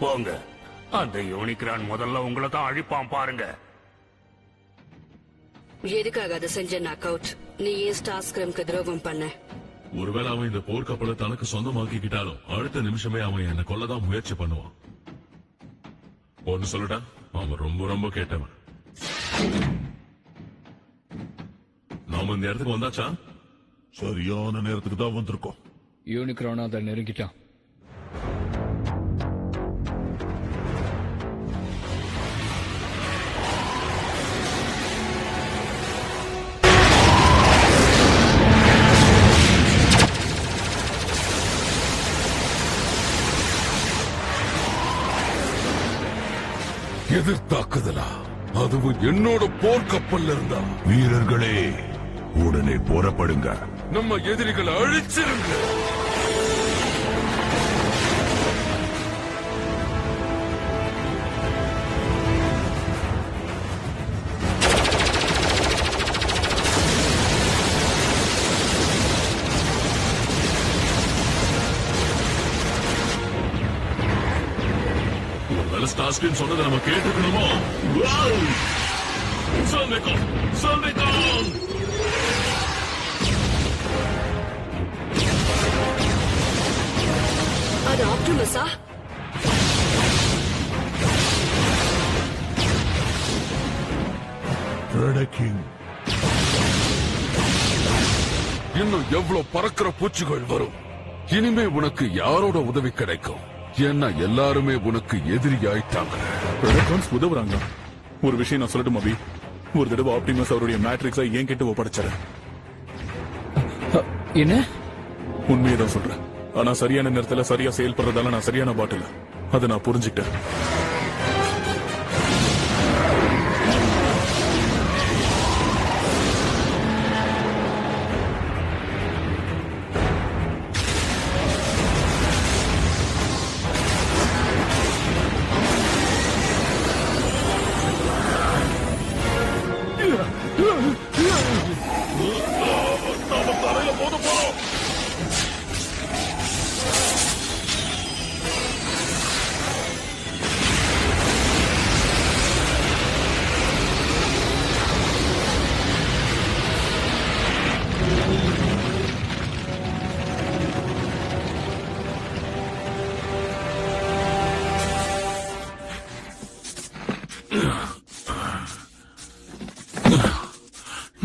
போங்க, அந்த யூனிக்ரான் முதல்ல உங்களை தான் அழிப்பான் பாருங்க. எதுக்காக அதை செஞ்ச நாக் அவுட்? நீ ஏன் ஸ்டார்ஸ்கிரம்க்கு துரோகம் பண்ண? ஒருவேளை அவன் இந்த போர்க்கப்பலை தனக்கு சொந்தமாக்கிக்கிட்டாலும் அடுத்த நிமிஷமே அவன் என்ன கொல்லதான் முயற்சி பண்ணுவான். ஒன்னு சொல்லட்டா, அவன் ரொம்ப ரொம்ப கேட்டவன். நாம இந்த இடத்துக்கு வந்தாச்சா? சரியான நேரத்துக்கு தான் வந்திருக்கோம். யூனிக்ரான் அதை நெருங்கிட்டான். எதிர்த்தாக்குதலா? அதுவும் என்னோட போர்க்கப்பல்ல இருந்தா? வீரர்களே, உடனே புறப்படுங்க. நம்ம எதிரிகளை அழிச்சிருங்க. ஸ்டார்ஸ்கிரீம் சொன்னதை நம்ம கேட்டுக்கணுமோ? அது ஆப்டிமஸா? இன்னும் எவ்வளவு பறக்கிற பூச்சிகள் வரும்? இனிமே உனக்கு யாரோட உதவி கிடைக்கும்? ஏன்னா எல்லாருமே உனக்கு எதிரி ஆயிட்டாங்க. ப்ரெடகான்ஸ் உதவுறாங்க. ஒரு விஷயம் நான் சொல்லட்டும் அபி. ஒரு தடவை ஆப்டிமஸ் அவருடைய மேட்ரிக்ஸை ஏன் கிட்ட ஒப்படைச்சாரு. என்ன? உண்மையை தான் சொல்றேன். ஆனா சரியான நேரத்துல சரியா செயல்படுறதால நான் சரியான பாட்டில். அதை நான் புரிஞ்சுக்கிட்டேன்.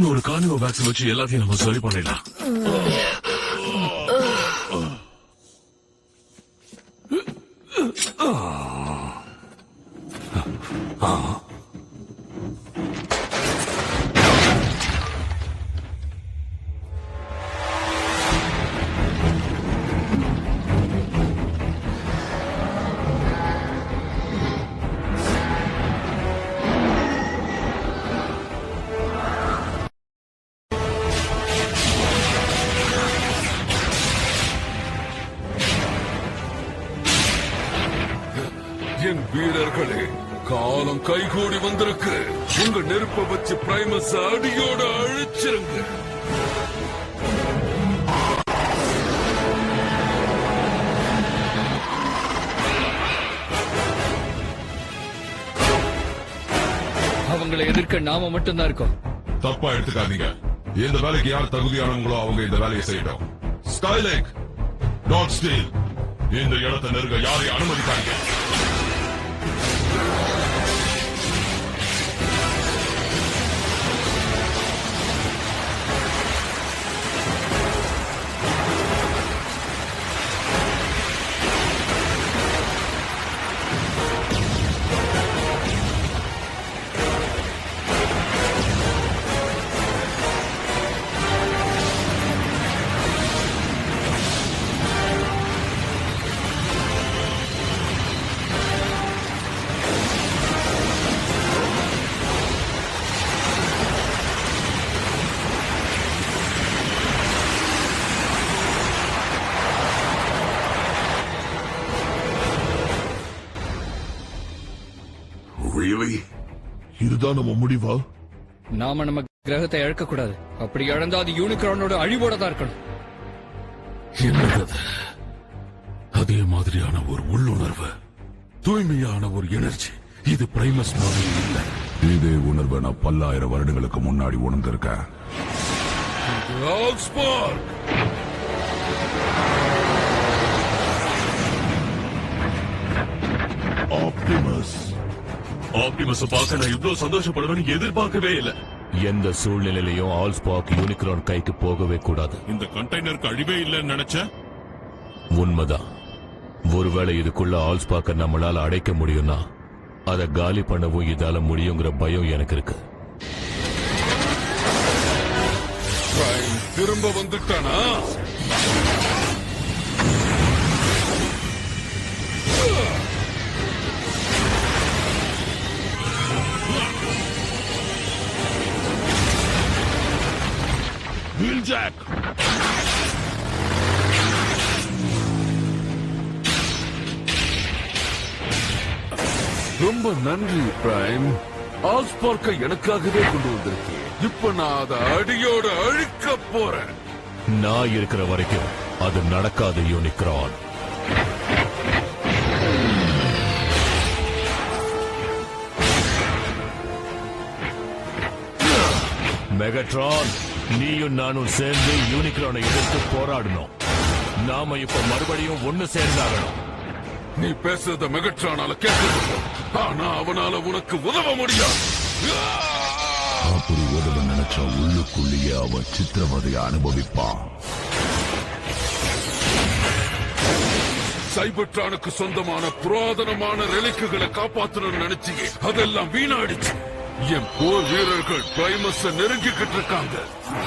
ஒரு கார்னிவோ வேக்சின் வச்சு எல்லாத்தையும் நம்ம சரி பண்ணிடலாம். என் வீரர்களே, காலம் கைகூடி வந்திருக்கு. உங்க நெருப்ப வச்சு பிரைமஸ் அடியோட அழிச்சிருங்க. அவங்களை எதிர்க்க நாம மட்டும்தான் இருக்கோம். தப்பா எடுத்துக்காதீங்க. இந்த வேலைக்கு யார் தகுதியானவங்களோ அவங்க இந்த வேலையை செய்யணும். ஸ்கைலேக், டாட் ஸ்டீல், இந்த இடத்தை நெருங்க யாரையும் அனுமதிக்காங்க. Really? இதுதான் நம்ம முடிவா? நாம நம்ம கிரகத்தை இழக்க கூடாது. அப்படி இழந்தா அது யூனிக்ரானோட அழிவோட தான் இருக்கணும். என்னது? அதே மாதிரியான ஒரு உள்ளுணர்வு, தூய்மையான ஒரு எனர்ஜி. இது பிரைமஸ் மாதிரி இல்லை. இதே உணர்வை நான் பல்லாயிரம் வருடங்களுக்கு முன்னாடி உணர்ந்திருக்கேன். ஆப்டிமஸ் பார்க்க நான் இவ்வளவு சந்தோஷப்படுவேன்னு எதிர்பார்க்கவே இல்லை. எந்த சூழ்நிலையிலையும் ஆல்ஸ்பார்க் யூனிக்ரான் கைக்கு போகவே கூடாது. இந்த கண்டெய்னருக்கு அழிவே இல்லைன்னு நினைச்சேன். உண்மைதான். ஒருவேளை இதுக்குள்ள ஆல்ஸ்பார்க்க நம்மளால அடைக்க முடியும்னா அதை காலி பண்ணவும் இதால முடியுங்கிற பயம் எனக்கு இருக்கு. திரும்ப வந்துட்டானா? ஜாக் ரொம்ப நன்றி பிரைம். ஆல்ஸ்பார்க்கை எனக்காகவே கொண்டு வந்திருக்கேன். இப்ப நான் அதை அடியோட அழிக்க போறேன். நான் இருக்கிற வரைக்கும் அது நடக்காது யூனிக்ரான். மெகட்ரான், நீயும் நானும் சேர்ந்து யூனிக்ரானை எதிர்த்து போராடணும். நாம இப்ப மறுபடியும் ஒண்ணு சேர்ந்தாகணும். நீ பேசுறத மெகட்ரானால கேட்க, ஆனா அவனால உனக்கு உதவ முடியாது. அப்படி உதவ நினைச்சா உள்ளுக்குள்ளேயே அவன் சித்திரவதையை அனுபவிப்பான். சைபர்ட்ரானுக்கு சொந்தமான புராதனமான ரெலிக்குகளை காப்பாற்றணும்னு நினைச்சீங்க, அதெல்லாம் வீணாடிச்சு. என் போர் வீரர்கள் பிரைமஸ நெருங்கிக்கிட்டு இருக்காங்க.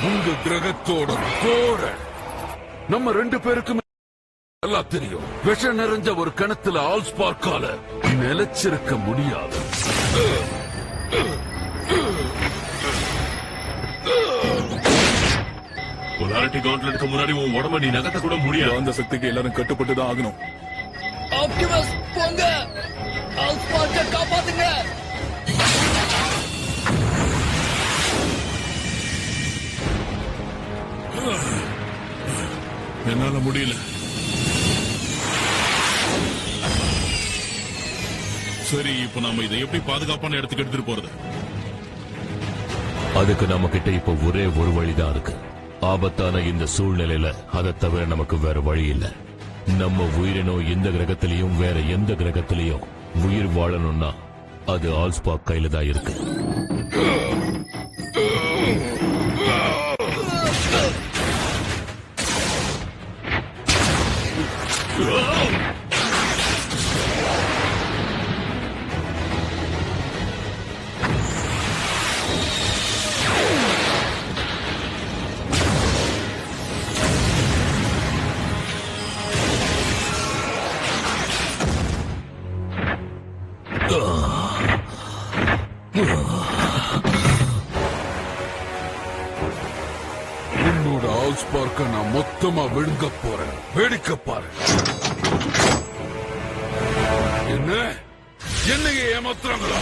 உங்க கிரகத்தோட போர நம்ம 2 பேருக்குமே நல்லா தெரியும். விஷம் நிறைஞ்ச ஒரு கிணத்துல ஆல்ஸ்பார்க்கால நிலைச்சிருக்க முடியாது. பொலாரிட்டி கவுண்ட்லருக்கு முன்னாடி உன் உடம்ப நீ நகர்த்த கூட முடியாது. அந்த சக்திக்கு எல்லாரும் கட்டுப்பட்டுதான் ஆகணும். ஆப்டிமஸ் போங்க, ஆல்ஸ்பார்க்கை காப்பாத்துங்க. என்னால முடியல. சரி, இப்ப நாம இதை எப்படி பாதுகாப்பான இடத்துக்கு எடுத்துட்டு போறது? அதுக்கு நம்ம கிட்ட இப்ப ஒரே ஒரு வழிதான் இருக்கு. ஆபத்தான இந்த சூழ்நிலையில அதை தவிர நமக்கு வேற வழி இல்லை. நம்ம உயிரினம் இந்த கிரகத்திலையும் வேற எந்த கிரகத்திலையும் உயிர் வாழணும்னா அது ஆல்ஸ்பார்க் கையில தான் இருக்கு. உன்னோட ஆல்ஸ்பார்க்க நான் மொத்தமா விழுங்க போறேன். வேடிக்கை பாரு. என்னையே ஏமாத்துறாங்களா?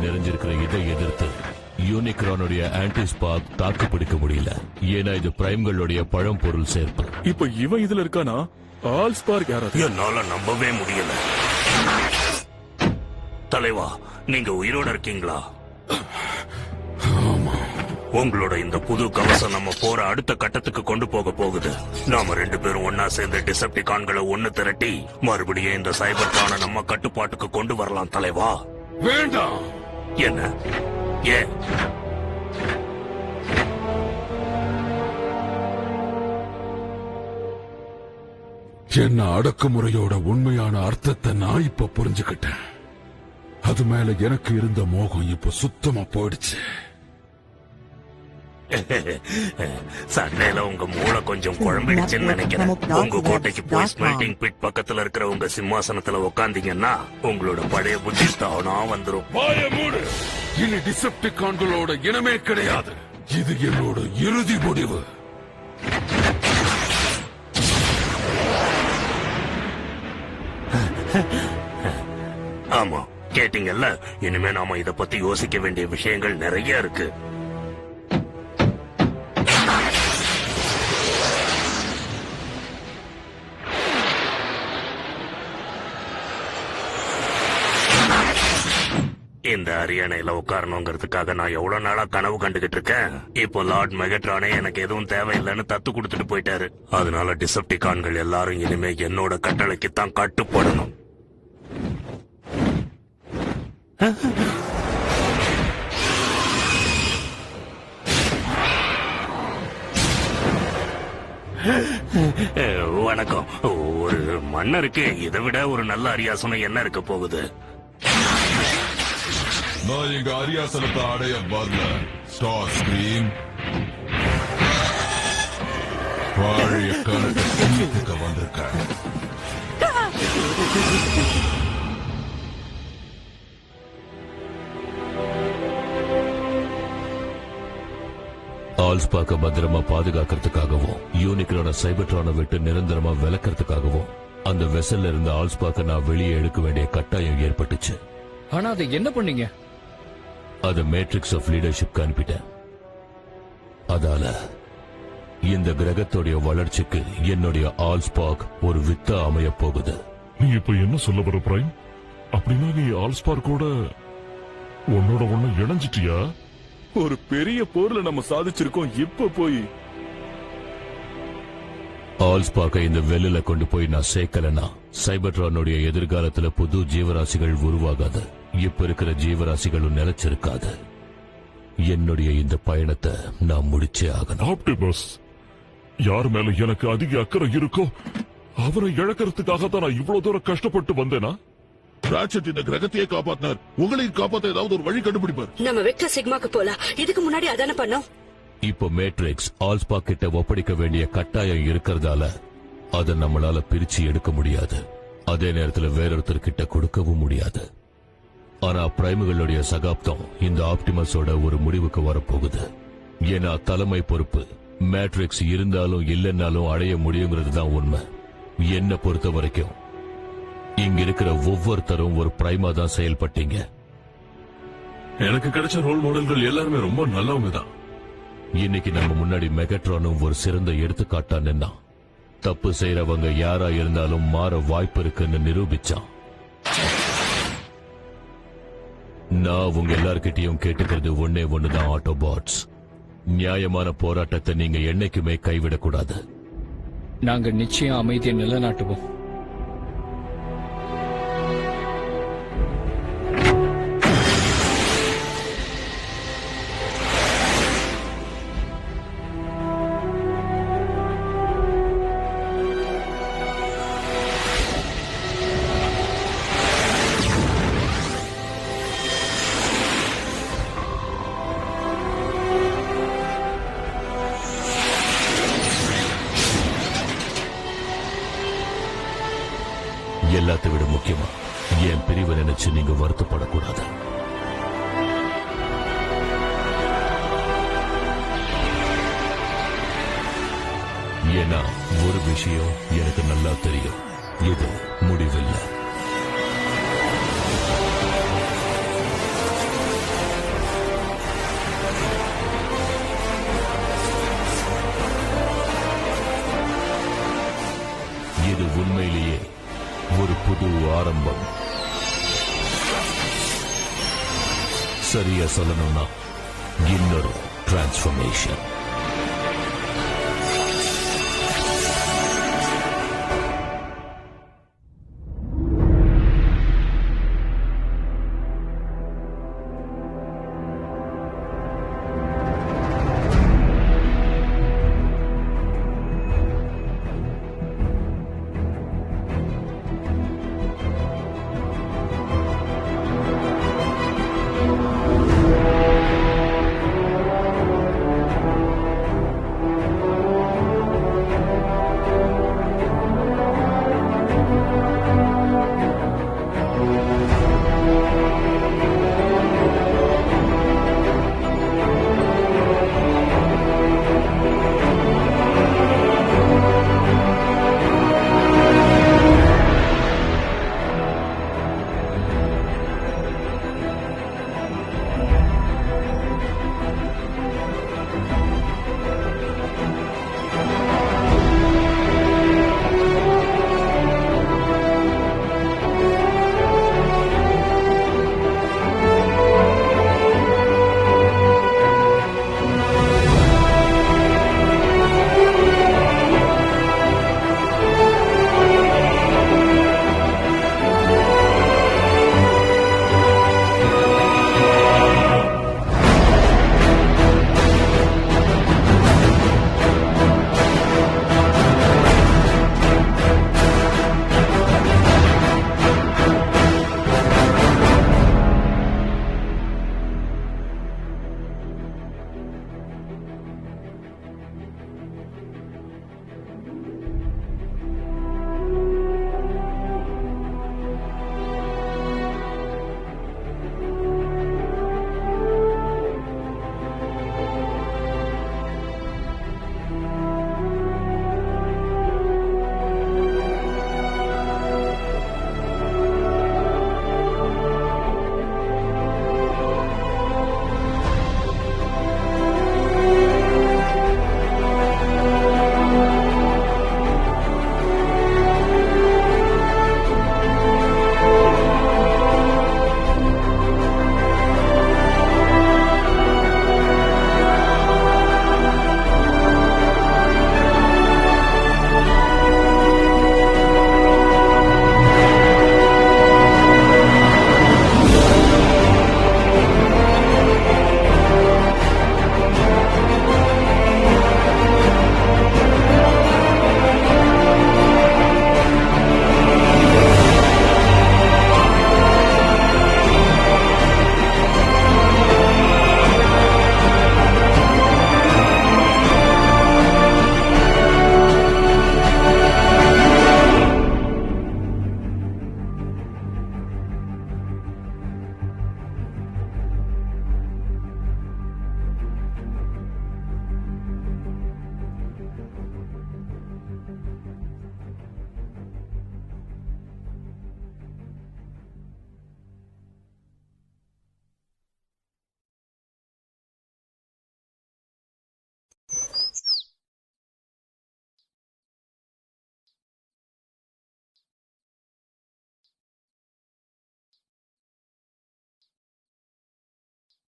நிறைஞ்சிருக்கிற இதை எதிர்த்து யூனிக்ரானுடைய ஆன்டிஸ்பார்க் தாக்கு பிடிக்க முடியல. ஏன்னா இது பிரைம்களுடைய பழம்பொருள் சேர்ப்பு. இப்ப இவன் இதுல இருக்கானா? ஆல்ஸ்பார்க் யாராவது? என்னால நம்பவே முடியல. தலைவா, நீங்க உயிரோட இருக்கீங்களா? உங்களோட இந்த புது கவசம் நம்ம போற அடுத்த கட்டத்துக்கு கொண்டு போக போகுது. நாம 2 பேரும் ஒன்னா சேர்ந்து டிசெப்டிகான்களை ஒண்ணு திரட்டி மறுபடியும் இந்த சைபர்ட்ரானை நம்ம கட்டுப்பாட்டுக்கு கொண்டு வரலாம் தலைவா. வேண்டாம். என்ன ஏன் என்ன அடக்குமுறையோட உண்மையான அர்த்தத்தை நான் இப்ப புரிஞ்சுக்கிட்டேன். அது மேல எனக்கு இருந்த மோகம் இப்ப சுத்தமா போயிடுச்சு. சண்டையில உங்க மூளை கொஞ்சம் குழம்பிடுச்சுன்னு நினைக்கிறேன். உங்க கோட்டைக்கு போய் ஸ்மெல்டிங் பிட் பக்கத்துல இருக்கிற உங்க சிம்மாசனத்துல உக்காந்தீங்கன்னா உங்களோட பழைய புத்தி தானா வந்துரும். வாய மூடு. இனி டிசெப்டிகான்களோட இனமே கிடையாது. இது என்னோட இறுதி முடிவு. ஆமா, கேட்டீங்கல்ல. இனிமே நாம இத பத்தி யோசிக்க வேண்டிய விஷயங்கள் நிறைய இருக்கு. இந்த அரியணையில உட்காரணுங்கிறதுக்காக நான் எவ்வளவு நாளா கனவு கண்டுகிட்டு இருக்கேன். இப்போ லார்ட் மெகட்ரானே எனக்கு எதுவும் தேவையில்லைன்னு தத்து கொடுத்துட்டு போயிட்டாரு. அதனால டிசெப்டிகான்கள் எல்லாரும் இனிமே என்னோட கட்டளைக்கு தான் கட்டுப்படணும். வணக்கம். ஒரு மன்னருக்கு இதை விட ஒரு நல்ல அரியாசனம் என்ன இருக்க போகுது? நான் எங்க அரியாசனத்தை அடைய வரல. ஸ்டார் ஸ்கிரீம் பழைய கணக்கு வந்திருக்கேன். ஆல்ஸ்பாக்க பத்திரமா பாதுகாக்கிறதுக்காகவும் யூனிக்ரோட சைபர்ட்ரானை விட்டு நிரந்தரமா விலக்கிறதுக்காகவும் அந்த வெசல்ல இருந்த ஆல்ஸ்பாக்க நான் வெளியே எடுக்க வேண்டிய கட்டாயம் ஏற்பட்டுச்சு. ஆனா அதை என்ன பண்ணீங்க? அது மேட்ரிக்ஸ் ஆஃப் லீடர்ஷிப் அனுப்பிட்டேன். அதால இந்த கிரகத்துடைய வளர்ச்சிக்கு என்னுடைய ஆல்ஸ்பாக் ஒரு வித்தா அமைய போகுது. நீ இப்ப என்ன சொல்ல வர பிரைம்? அப்படின்னா நீ ஆல்ஸ்பார்க்கோட உன்னோட ஒண்ணு இணைஞ்சிட்டியா? ஒரு பெரிய போர்ல நம்ம சாதிச்சிருக்கோம். இப்ப போய் ஆல்ஸ்பாக்க இந்த வெல்லுல கொண்டு போய் நான் சேர்க்கலனா சைபர்ட்ரானுடைய எதிர்காலத்துல புது ஜீவராசிகள் உருவாகாது. இப்ப இருக்கிற ஜீவராசிகளும் நிலைச்சிருக்காது. என்னுடைய இந்த பயணத்தை நான் முடிச்சே ஆகணும். ஆப்டிமஸ், யார் மேல எனக்கு அதிக அக்கறை இருக்கோ அவரை இழக்கிறதுக்காக தான் நான் இவ்வளவு தூரம் கஷ்டப்பட்டு வந்தேனா? ராட்சட் இந்த கிரகத்தையே காப்பாத்தினார். உங்களையும் காப்பாத்த ஏதாவது ஒரு வழி கண்டுபிடிப்பார். நம்ம வெக்டர் சிக்மாக்கு போலாம். இதுக்கு முன்னாடி அதான பண்ணோம். இப்போ மேட்ரிக்ஸ் ஆல்ஸ்பாக் கிட்ட ஒப்படைக்க வேண்டிய கட்டாயம் இருக்கிறதால அதை நம்மளால பிரிச்சு எடுக்க முடியாது. அதே நேரத்தில் வேறொருத்தர் கிட்ட கொடுக்கவும் முடியாது. ஆனா பிரைமுகளுடைய சகாப்தம் இந்த ஆப்டிமஸோட ஒரு முடிவுக்கு வரப்போகுது. ஏன்னா தலைமை பொறுப்பு மேட்ரிக்ஸ் இருந்தாலும் இல்லைன்னாலும் அடைய முடியுங்கிறது தான் உண்மை. என்ன பொறுத்த வரைக்கும் இங்க இருக்கிற ஒவ்வொருத்தரும் ஒரு பிரைமா தான் செயல்பட்டீங்க. எனக்கு கிடைச்ச ரோல் மாடல்கள் எல்லாருமே ரொம்ப நல்லவங்க தான். இன்னைக்கு நம்ம முன்னாடி மெகட்ரானும் ஒரு சிறந்த எடுத்துக்காட்டா நின்னா. தப்பு செய்யறவங்க யாரா இருந்தாலும் மாற வாய்ப்பு இருக்குன்னு நிரூபிச்சான். நான் உங்க எல்லார்கிட்டயும் கேட்டுக்கிறது ஒன்னே ஒண்ணுதான் ஆட்டோபாட்ஸ். நியாயமான போராட்டத்தை நீங்க என்னைக்குமே கைவிடக்கூடாது. நாங்க நிச்சயம் அமைதியை நிலைநாட்டுவோம். எல்லாத்தை விட முக்கியமா என் பிரிவை நினைச்சு நீங்க வருத்தப்படக்கூடாது. ஏன்னா ஒரு விஷயம் எனக்கு நல்லா தெரியும், இது முடிவில்லை. இது உண்மையிலேயே ஒரு புது ஆரம்பம். சரியா சொல்லணும்னா இன்னொரு டிரான்ஸ்ஃபர்மேஷன்.